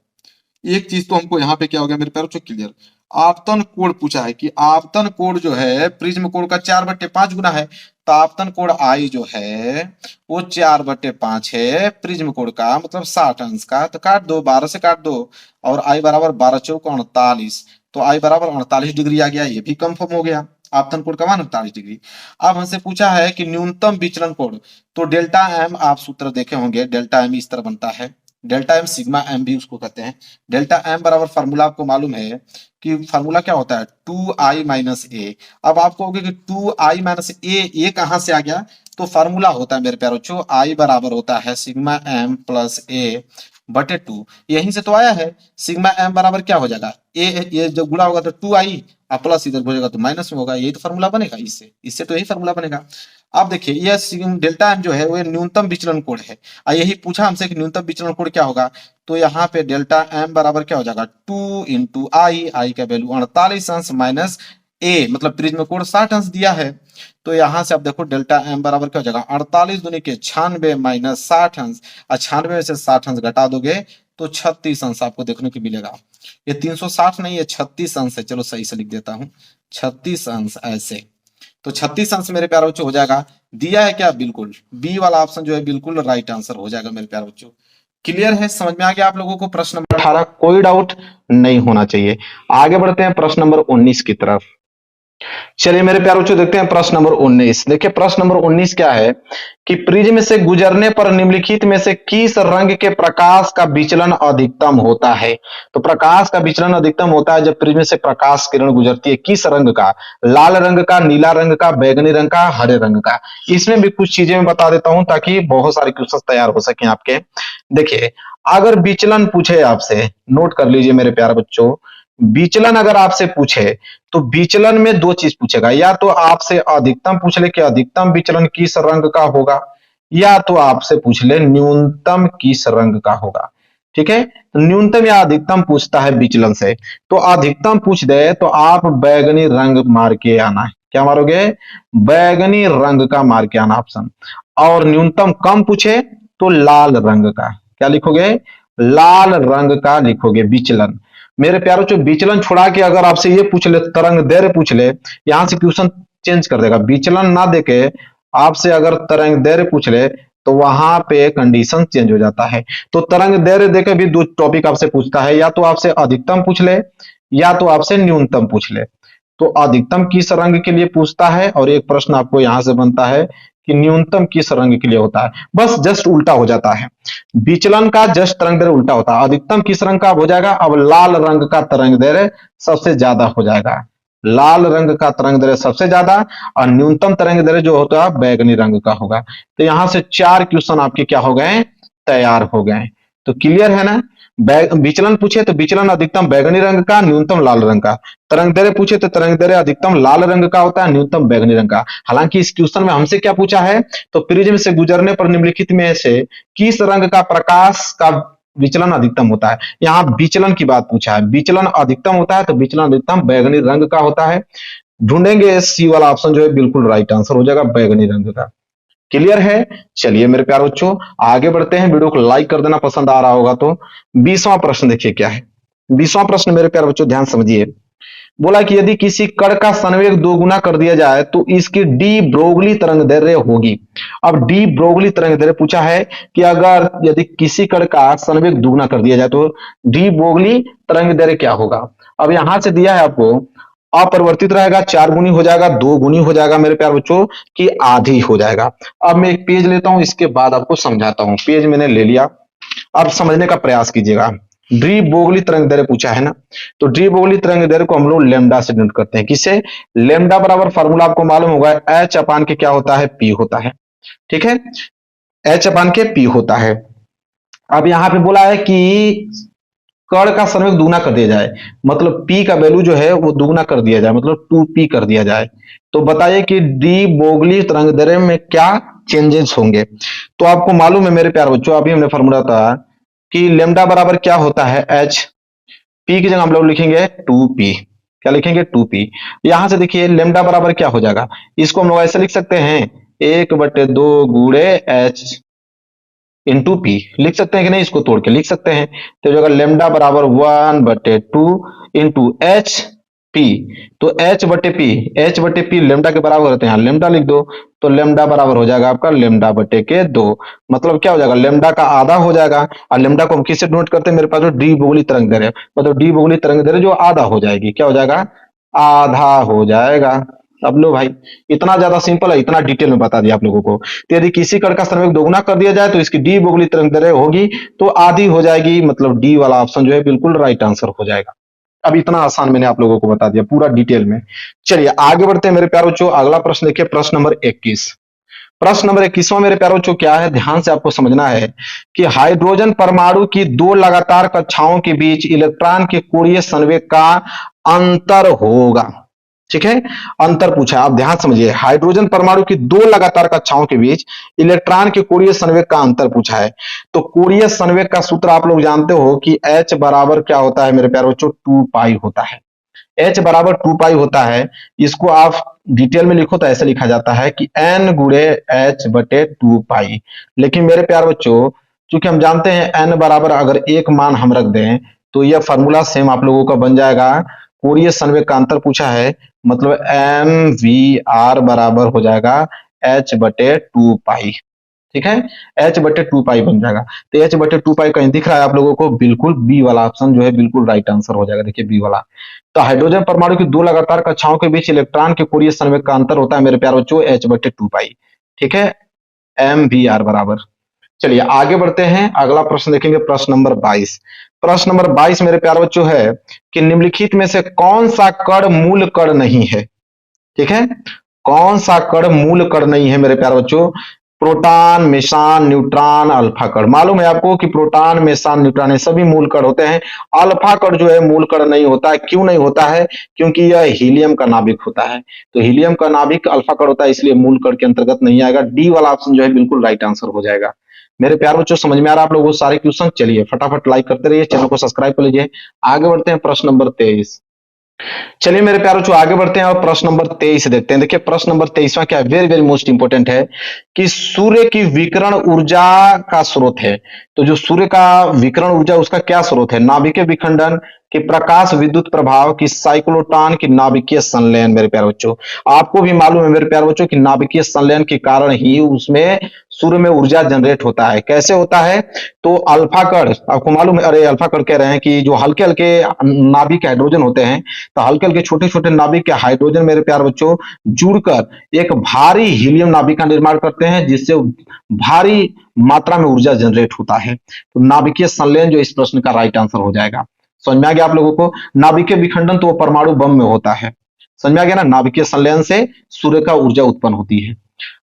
एक चीज तो हमको यहाँ पे क्या हो गया मेरे प्यारों क्लियर। आपतन कोण पूछा है कि आपतन कोण जो है प्रिज्म कोण का 4/5 गुना है, तो आपतन कोण आई जो है वो 4/5 है प्रिज्म कोण का, मतलब 60 अंश का। तो काट दो, 12 से काट दो, और आई बराबर 12 चौक 48, तो आई बराबर 48 डिग्री आ गया, ये भी कंफर्म हो गया। आपतन कोण का मान 48 डिग्री। अब हमसे पूछा है कि न्यूनतम विचलन कोण, तो डेल्टा एम आप सूत्र देखे होंगे, डेल्टा एम इस तरह बनता है, डेल्टा एम सिग्मा एम भी उसको कहते हैं। डेल्टा एम बराबर फार्मूला आपको मालूम है कि फार्मूला क्या होता है, 2i माइनस ए। अब आप कहोगे कि 2i माइनस ए कहां से आ गया, तो फार्मूला होता है मेरे प्यारे बच्चों, आई बराबर होता है सिग्मा एम प्लस ए बटे 2, यहीं से तो आया है। सिग्मा एम बराबर क्या हो जाएगा, ए ये जब गुणा होगा तो 2i, प्लस इधर हो जाएगा तो माइनस में होगा, यही तो फार्मूला बनेगा, इससे इससे तो यही फार्मूला बनेगा। अब देखिए यह डेल्टा एम जो है वो न्यूनतम विचलन कोण है, और यही पूछा हमसे कि न्यूनतम विचलन कोण क्या होगा, तो यहाँ पे डेल्टा एम बराबर क्या हो जाएगा 2 इंटू आई का वैल्यू 48 अंश माइनस ए, मतलब प्रिज्म कोण 60 अंश दिया है। तो यहाँ से आप देखो डेल्टा एम बराबर क्या हो जाएगा 48 दूनी के 96 माइनस 60 अंश, और 96 में से 60 अंश घटा दोगे तो 36 अंश आपको देखने को मिलेगा। ये 360 नहीं है, 36 अंश है, चलो सही से लिख देता हूँ 36 अंश ऐसे। तो 36 अंश मेरे प्यारे बच्चों हो जाएगा, दिया है क्या, बिल्कुल बी वाला ऑप्शन जो है बिल्कुल राइट आंसर हो जाएगा मेरे प्यारे बच्चों। क्लियर है, समझ में आ गया आप लोगों को प्रश्न नंबर 18, कोई डाउट नहीं होना चाहिए। आगे बढ़ते हैं प्रश्न नंबर 19 की तरफ। चलिए मेरे प्यारे बच्चों देखते हैं प्रश्न नंबर 19। देखिए प्रश्न नंबर 19 क्या है कि प्रिज्म से गुजरने पर निम्नलिखित में से किस रंग के प्रकाश का विचलन अधिकतम होता है। तो प्रकाश का विचलन अधिकतम होता है जब प्रिज्म से प्रकाश किरण गुजरती है, किस रंग का, लाल रंग का, नीला रंग का, बैगनी रंग का, हरे रंग का। इसमें भी कुछ चीजें मैं बता देता हूं ताकि बहुत सारे क्वेश्चन तैयार हो सके आपके। देखिए अगर विचलन पूछे आपसे, नोट कर लीजिए मेरे प्यारे बच्चों, विचलन अगर आपसे पूछे तो विचलन में दो चीज पूछेगा, या तो आपसे अधिकतम पूछ ले कि अधिकतम विचलन किस रंग का होगा, या तो आपसे पूछ ले न्यूनतम किस रंग का होगा। ठीक है, तो न्यूनतम या अधिकतम पूछता है विचलन से, तो अधिकतम पूछ दे तो आप बैगनी रंग मार के आना है। क्या मारोगे, बैगनी रंग का मार के आना ऑप्शन। और न्यूनतम कम पूछे तो लाल रंग का, क्या लिखोगे, लाल रंग का लिखोगे विचलन। मेरे प्यारों जो विचलन छुड़ा के अगर आपसे ये पूछ ले, तरंग दैर्घ्य पूछ ले, यहां से क्वेश्चन चेंज कर देगा। विचलन ना देके आपसे अगर तरंग दैर्घ्य पूछ ले तो वहां पे कंडीशन चेंज हो जाता है। तो तरंग दैर्घ्य देके भी दो टॉपिक आपसे पूछता है, या तो आपसे अधिकतम पूछ ले या तो आपसे न्यूनतम पूछ ले। तो अधिकतम किस रंग के लिए पूछता है, और एक प्रश्न आपको यहां से बनता है कि न्यूनतम किस रंग के लिए होता है। बस जस्ट उल्टा हो जाता है, विचलन का जस्ट तरंग दैर्घ्य उल्टा होता है। अधिकतम किस रंग का हो जाएगा, अब लाल रंग का तरंग दैर्घ्य सबसे ज्यादा हो जाएगा, लाल रंग का तरंग दैर्घ्य सबसे ज्यादा, और न्यूनतम तरंग दैर्घ्य जो होता है बैगनी रंग का होगा। तो यहां से 4 क्वेश्चन आपके क्या हो गए, तैयार हो गए। तो क्लियर है ना, विचलन पूछे तो विचलन अधिकतम बैगनी रंग का, न्यूनतम लाल रंग का। तरंग दैर्घ्य पूछे तो तरंग दैर्घ्य अधिकतम लाल रंग का होता है, न्यूनतम बैगनी रंग का। हालांकि इस क्वेश्चन में हमसे क्या पूछा है, तो प्रिज्म से गुजरने पर निम्नलिखित में से किस रंग का प्रकाश का विचलन अधिकतम होता है। यहाँ विचलन की बात पूछा है, विचलन अधिकतम होता है तो विचलन अधिकतम बैगनी रंग का होता है। ढूंढेंगे सी वाला ऑप्शन जो है बिल्कुल राइट आंसर हो जाएगा, बैगनी रंग का। क्लियर है, चलिए मेरे प्यारे बच्चों आगे बढ़ते हैं। वीडियो को लाइक कर देना पसंद आ रहा होगा तो। 20वां प्रश्न देखिए क्या है। 20वां प्रश्न मेरे प्यारे बच्चों ध्यान समझिए। बोला कि यदि किसी कण का संवेग 2 गुना कर दिया जाए तो इसकी डी ब्रोगली तरंग दैर्घ्य होगी। अब डी ब्रोगली तरंग दैर्घ्य पूछा है कि अगर यदि किसी कण का संवेग दुगुना कर दिया जाए तो डी ब्रोगली तरंग दैर्घ्य क्या होगा। अब यहां से दिया है आपको अपरिवर्तित रहेगा, 4 गुनी हो जाएगा, 2 गुनी हो जाएगा मेरे प्यारे बच्चों, कि आधी हो जाएगा। अब मैं एक पेज लेता हूं, इसके बाद आपको समझाता हूं। पेज मैंने ले लिया, अब समझने का प्रयास कीजिएगा। डी बोगली तरंग दैर्ध्य पूछा है ना, तो डी बोगली तरंग दैर्ध्य को हम लोग लेमडा से डिनोट करते हैं। किससे? लेमडा बराबर फार्मूला आपको मालूम होगा, एच अपान के क्या होता है, पी होता है। ठीक है, एच अपान के पी होता है। अब यहां पे बोला है कि कण का संवेग दुगना कर दिया जाए, मतलब पी का वैल्यू जो है वो दुगना कर दिया जाए, मतलब 2p कर दिया जाए। तो बताइए कि डी बोगली तरंग दैर्ध्य में क्या चेंजेस होंगे। तो आपको मालूम है मेरे प्यारे बच्चों, अभी हमने फॉर्मूला था कि लेमडा बराबर क्या होता है, एच। पी की जगह हम लोग लिखेंगे 2p। क्या लिखेंगे? 2p। यहां से देखिए लेमडा बराबर क्या हो जाएगा, इसको हम लोग ऐसे लिख सकते हैं, 1/2 गुणे एच इंटू पी। लिख सकते हैं कि नहीं? इसको तोड़ के लिख सकते हैं। तो अगर लेमडा बराबर 1/2 इंटू एच पी, तो एच बटे पी लेमडा के बराबर होते हैं, यहाँ लेमडा लिख दो। तो लेमडा बराबर हो जाएगा आपका लेमडा बटे के 2। मतलब क्या हो जाएगा, लेमडा का आधा हो जाएगा। और लेमडा को हम किससे नोट करते हैं, मेरे पास जो डी बोगली तरंग दैर्ध्य, मतलब डी बोगली तरंग दैर्ध्य जो आधा हो जाएगी, क्या हो जाएगा, आधा हो जाएगा। अब लो भाई, इतना ज्यादा सिंपल है, इतना डिटेल में बता दिया आप लोगों को। तो यदि किसी कण का संवेग दोगुना कर दिया जाए तो इसकी डी बोगली तरंग दैर्ध्य होगी तो आधी हो जाएगी, मतलब डी वाला ऑप्शन जो है बिल्कुल राइट आंसर हो जाएगा। अब इतना आसान मैंने आप लोगों को बता दिया पूरा डिटेल में। चलिए आगे बढ़ते हैं मेरे प्यारे बच्चों, अगला प्रश्न देखिए, प्रश्न नंबर 21। प्रश्न नंबर 21वां मेरे प्यारे बच्चों क्या है, ध्यान से आपको समझना है कि हाइड्रोजन परमाणु की दो लगातार कक्षाओं के बीच इलेक्ट्रॉन के कोणीय संवेग का अंतर होगा। ठीक है, अंतर पूछा है, आप ध्यान समझिए। हाइड्रोजन परमाणु की दो लगातार कक्षाओं के बीच इलेक्ट्रॉन के कोणीय संवेग का अंतर पूछा है। तो कोणीय संवेग का सूत्र आप लोग जानते हो कि H बराबर क्या होता है मेरे प्यारे बच्चों, 2 पाई होता है। H बराबर 2 पाई होता है। इसको आप डिटेल में लिखो तो ऐसे लिखा जाता है कि N गुणे H बटे 2 पाई। लेकिन मेरे प्यारे बच्चों, चूंकि हम जानते हैं N बराबर अगर एक मान हम रख दें तो यह फॉर्मूला सेम आप लोगों का बन जाएगा। कोणीय संवेग का अंतर पूछा है, मतलब एम वी आर बराबर हो जाएगा H/2 पाई। ठीक है, H/2 पाई बन जाएगा। तो H/2 पाई कहीं दिख रहा है आप लोगों को, बिल्कुल बी वाला ऑप्शन जो है बिल्कुल राइट आंसर हो जाएगा। देखिए बी वाला। तो हाइड्रोजन परमाणु की दो लगातार कक्षाओं के बीच इलेक्ट्रॉन के कोणीय संवेग का अंतर होता है मेरे प्यारे बच्चों H/2 पाई। ठीक है, एम वी आर बराबर। चलिए आगे बढ़ते हैं, अगला प्रश्न देखेंगे, प्रश्न नंबर 22। प्रश्न नंबर 22 मेरे प्यारे बच्चों है कि निम्नलिखित में से कौन सा कण मूल कण नहीं है। ठीक है, कौन सा कण मूल कण नहीं है मेरे प्यारे बच्चों, प्रोटॉन, मेसान, न्यूट्रॉन, अल्फा कण। मालूम है आपको कि प्रोटॉन, मेसान, न्यूट्रॉन ये सभी मूल कण होते हैं। अल्फा कण जो है मूल कण नहीं होता है। क्यों नहीं होता है? क्योंकि यह हीलियम का नाभिक होता है। तो हीलियम का नाभिक अल्फा कण होता है, इसलिए मूल कण के अंतर्गत नहीं आएगा। डी वाला ऑप्शन जो है बिल्कुल राइट आंसर हो जाएगा। मेरे प्यारे बच्चों समझ में आ रहा है आप लोगों को सारे क्वेश्चन? चलिए फटाफट लाइक करते रहिए, चैनल को सब्सक्राइब कर लीजिए। आगे बढ़ते हैं, प्रश्न नंबर 23। चलिए मेरे प्यारों चो आगे बढ़ते हैं और प्रश्न नंबर 23 देखते हैं। देखिए प्रश्न नंबर 23वां क्या है, वेरी वेरी मोस्ट इंपोर्टेंट है कि सूर्य की विकिरण ऊर्जा का स्रोत है। तो जो सूर्य का विकिरण ऊर्जा उसका क्या स्रोत है, नाभिकीय विखंडन, कि प्रकाश विद्युत प्रभाव, की साइक्लोट्रॉन, की नाभिकीय संलयन। मेरे प्यारे बच्चों आपको भी मालूम है मेरे प्यारे बच्चों कि नाभिकीय संलयन के कारण ही उसमें सूर्य में ऊर्जा जनरेट होता है। कैसे होता है? तो अल्फा कण आपको मालूम है, अरे अल्फा कण कह रहे हैं कि जो हल्के हल्के नाभिक हाइड्रोजन होते हैं, तो हल्के हल्के छोटे छोटे नाभिक के हाइड्रोजन मेरे प्यारे बच्चों जुड़कर एक भारी हीलियम नाभिक का निर्माण करते हैं, जिससे भारी मात्रा में ऊर्जा जनरेट होता है। तो नाभिकीय संलयन जो इस प्रश्न का राइट आंसर हो जाएगा। समझ में आ गया आप लोगों को? नाभिकीय विखंडन तो वो परमाणु बम में होता है। समझ में आ गया ना? नाभिकीय संलयन से सूर्य का ऊर्जा उत्पन्न होती है।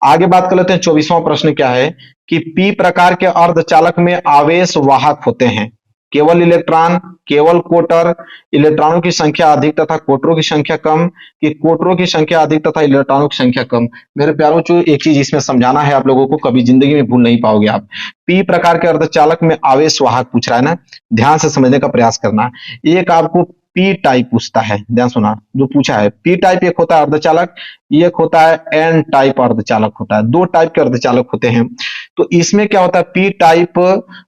आगे बात कर लेते हैं, 24वां प्रश्न क्या है कि पी प्रकार के अर्धचालक में आवेश वाहक होते हैं केवल इलेक्ट्रॉन, केवल कोटर, इलेक्ट्रॉनों की संख्या अधिक तथा कोटरों की संख्या कम, कि कोटरों की संख्या अधिक तथा इलेक्ट्रॉनों की संख्या कम। मेरे प्यारों चो एक चीज इसमें समझाना है आप लोगों को, कभी जिंदगी में भूल नहीं पाओगे आप। पी प्रकार के अर्धचालक में आवेश वाहक पूछ रहा है ना, ध्यान से समझने का प्रयास करना। एक आपको पी टाइप पूछता है, ध्यान सुना जो पूछा है। पी टाइप एक होता है अर्धचालक, एक होता है एन टाइप अर्धचालक होता है। दो टाइप के अर्धचालक होते हैं। तो इसमें क्या होता है, पी टाइप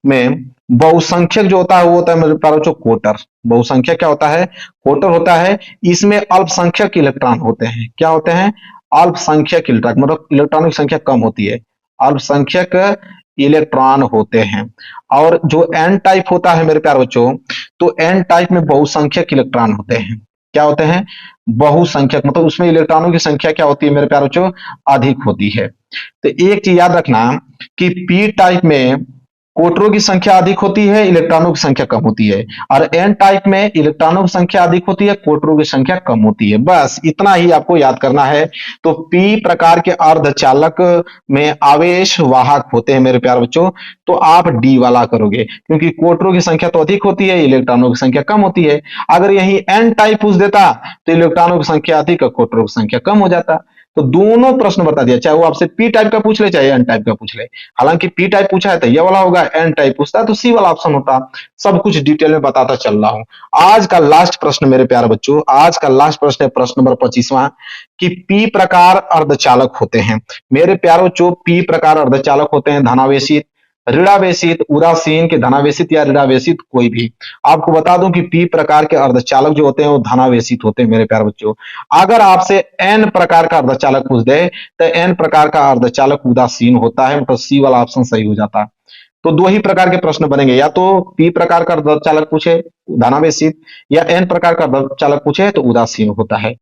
में बहुसंख्यक जो होता है वो होता है मेरे प्यारे बच्चों कोटर। बहुसंख्यक क्या होता है, कोटर होता है। इसमें अल्पसंख्यक इलेक्ट्रॉन होते हैं। क्या होते हैं? अल्पसंख्यक इलेक्ट्रॉन, मतलब इलेक्ट्रॉनों की संख्या कम होती है, अल्पसंख्यक इलेक्ट्रॉन होते हैं। और जो एन टाइप होता है मेरे प्यारे बच्चों, तो एन टाइप में बहुसंख्यक इलेक्ट्रॉन होते हैं। क्या होते हैं, बहुसंख्यक, मतलब उसमें इलेक्ट्रॉनों की संख्या क्या होती है मेरे प्यारे बच्चों, अधिक होती है। तो एक चीज याद रखना कि पी टाइप में प्रोटॉनों की संख्या अधिक होती है, इलेक्ट्रॉनों की संख्या कम होती है, और एन टाइप में इलेक्ट्रॉनों की संख्या अधिक होती है, प्रोटॉनों की संख्या कम होती है। बस इतना ही आपको याद करना है। तो पी प्रकार के अर्धचालक में आवेश वाहक होते हैं मेरे प्यारे बच्चों, तो आप डी वाला करोगे, क्योंकि प्रोटॉनों की संख्या तो अधिक होती है, इलेक्ट्रॉनों की संख्या कम होती है। अगर यही एन टाइप पूछ देता तो इलेक्ट्रॉनों की संख्या अधिक और प्रोटॉनों की संख्या कम हो जाता। तो दोनों प्रश्न बता दिया, चाहे वो आपसे पी टाइप का पूछ ले चाहे एन टाइप का पूछ ले। हालांकि पी टाइप पूछा है तो ये वाला होगा, एन टाइप पूछता है तो सी वाला ऑप्शन होता। सब कुछ डिटेल में बताता चल रहा हूं। आज का लास्ट प्रश्न मेरे प्यारे बच्चों, आज का लास्ट प्रश्न है प्रश्न नंबर 25वां, कि पी प्रकार अर्धचालक होते हैं। मेरे प्यारे बच्चों, पी प्रकार अर्धचालक होते हैं धनावेशित, ऋणावेशित, उदासीन के धनावेशित या ऋणावेशित, कोई भी। आपको बता दूं कि पी प्रकार के अर्धचालक जो होते हैं वो धनावेशित होते हैं मेरे प्यारे बच्चों। अगर आपसे एन प्रकार का अर्धचालक पूछ दे तो एन प्रकार का अर्धचालक उदासीन होता है, मतलब सी वाला ऑप्शन सही हो जाता है। तो दो ही प्रकार के प्रश्न बनेंगे, या तो पी प्रकार का अर्धचालक पूछे धनावेशित, या एन प्रकार का अर्धचालक पूछे तो उदासीन होता है।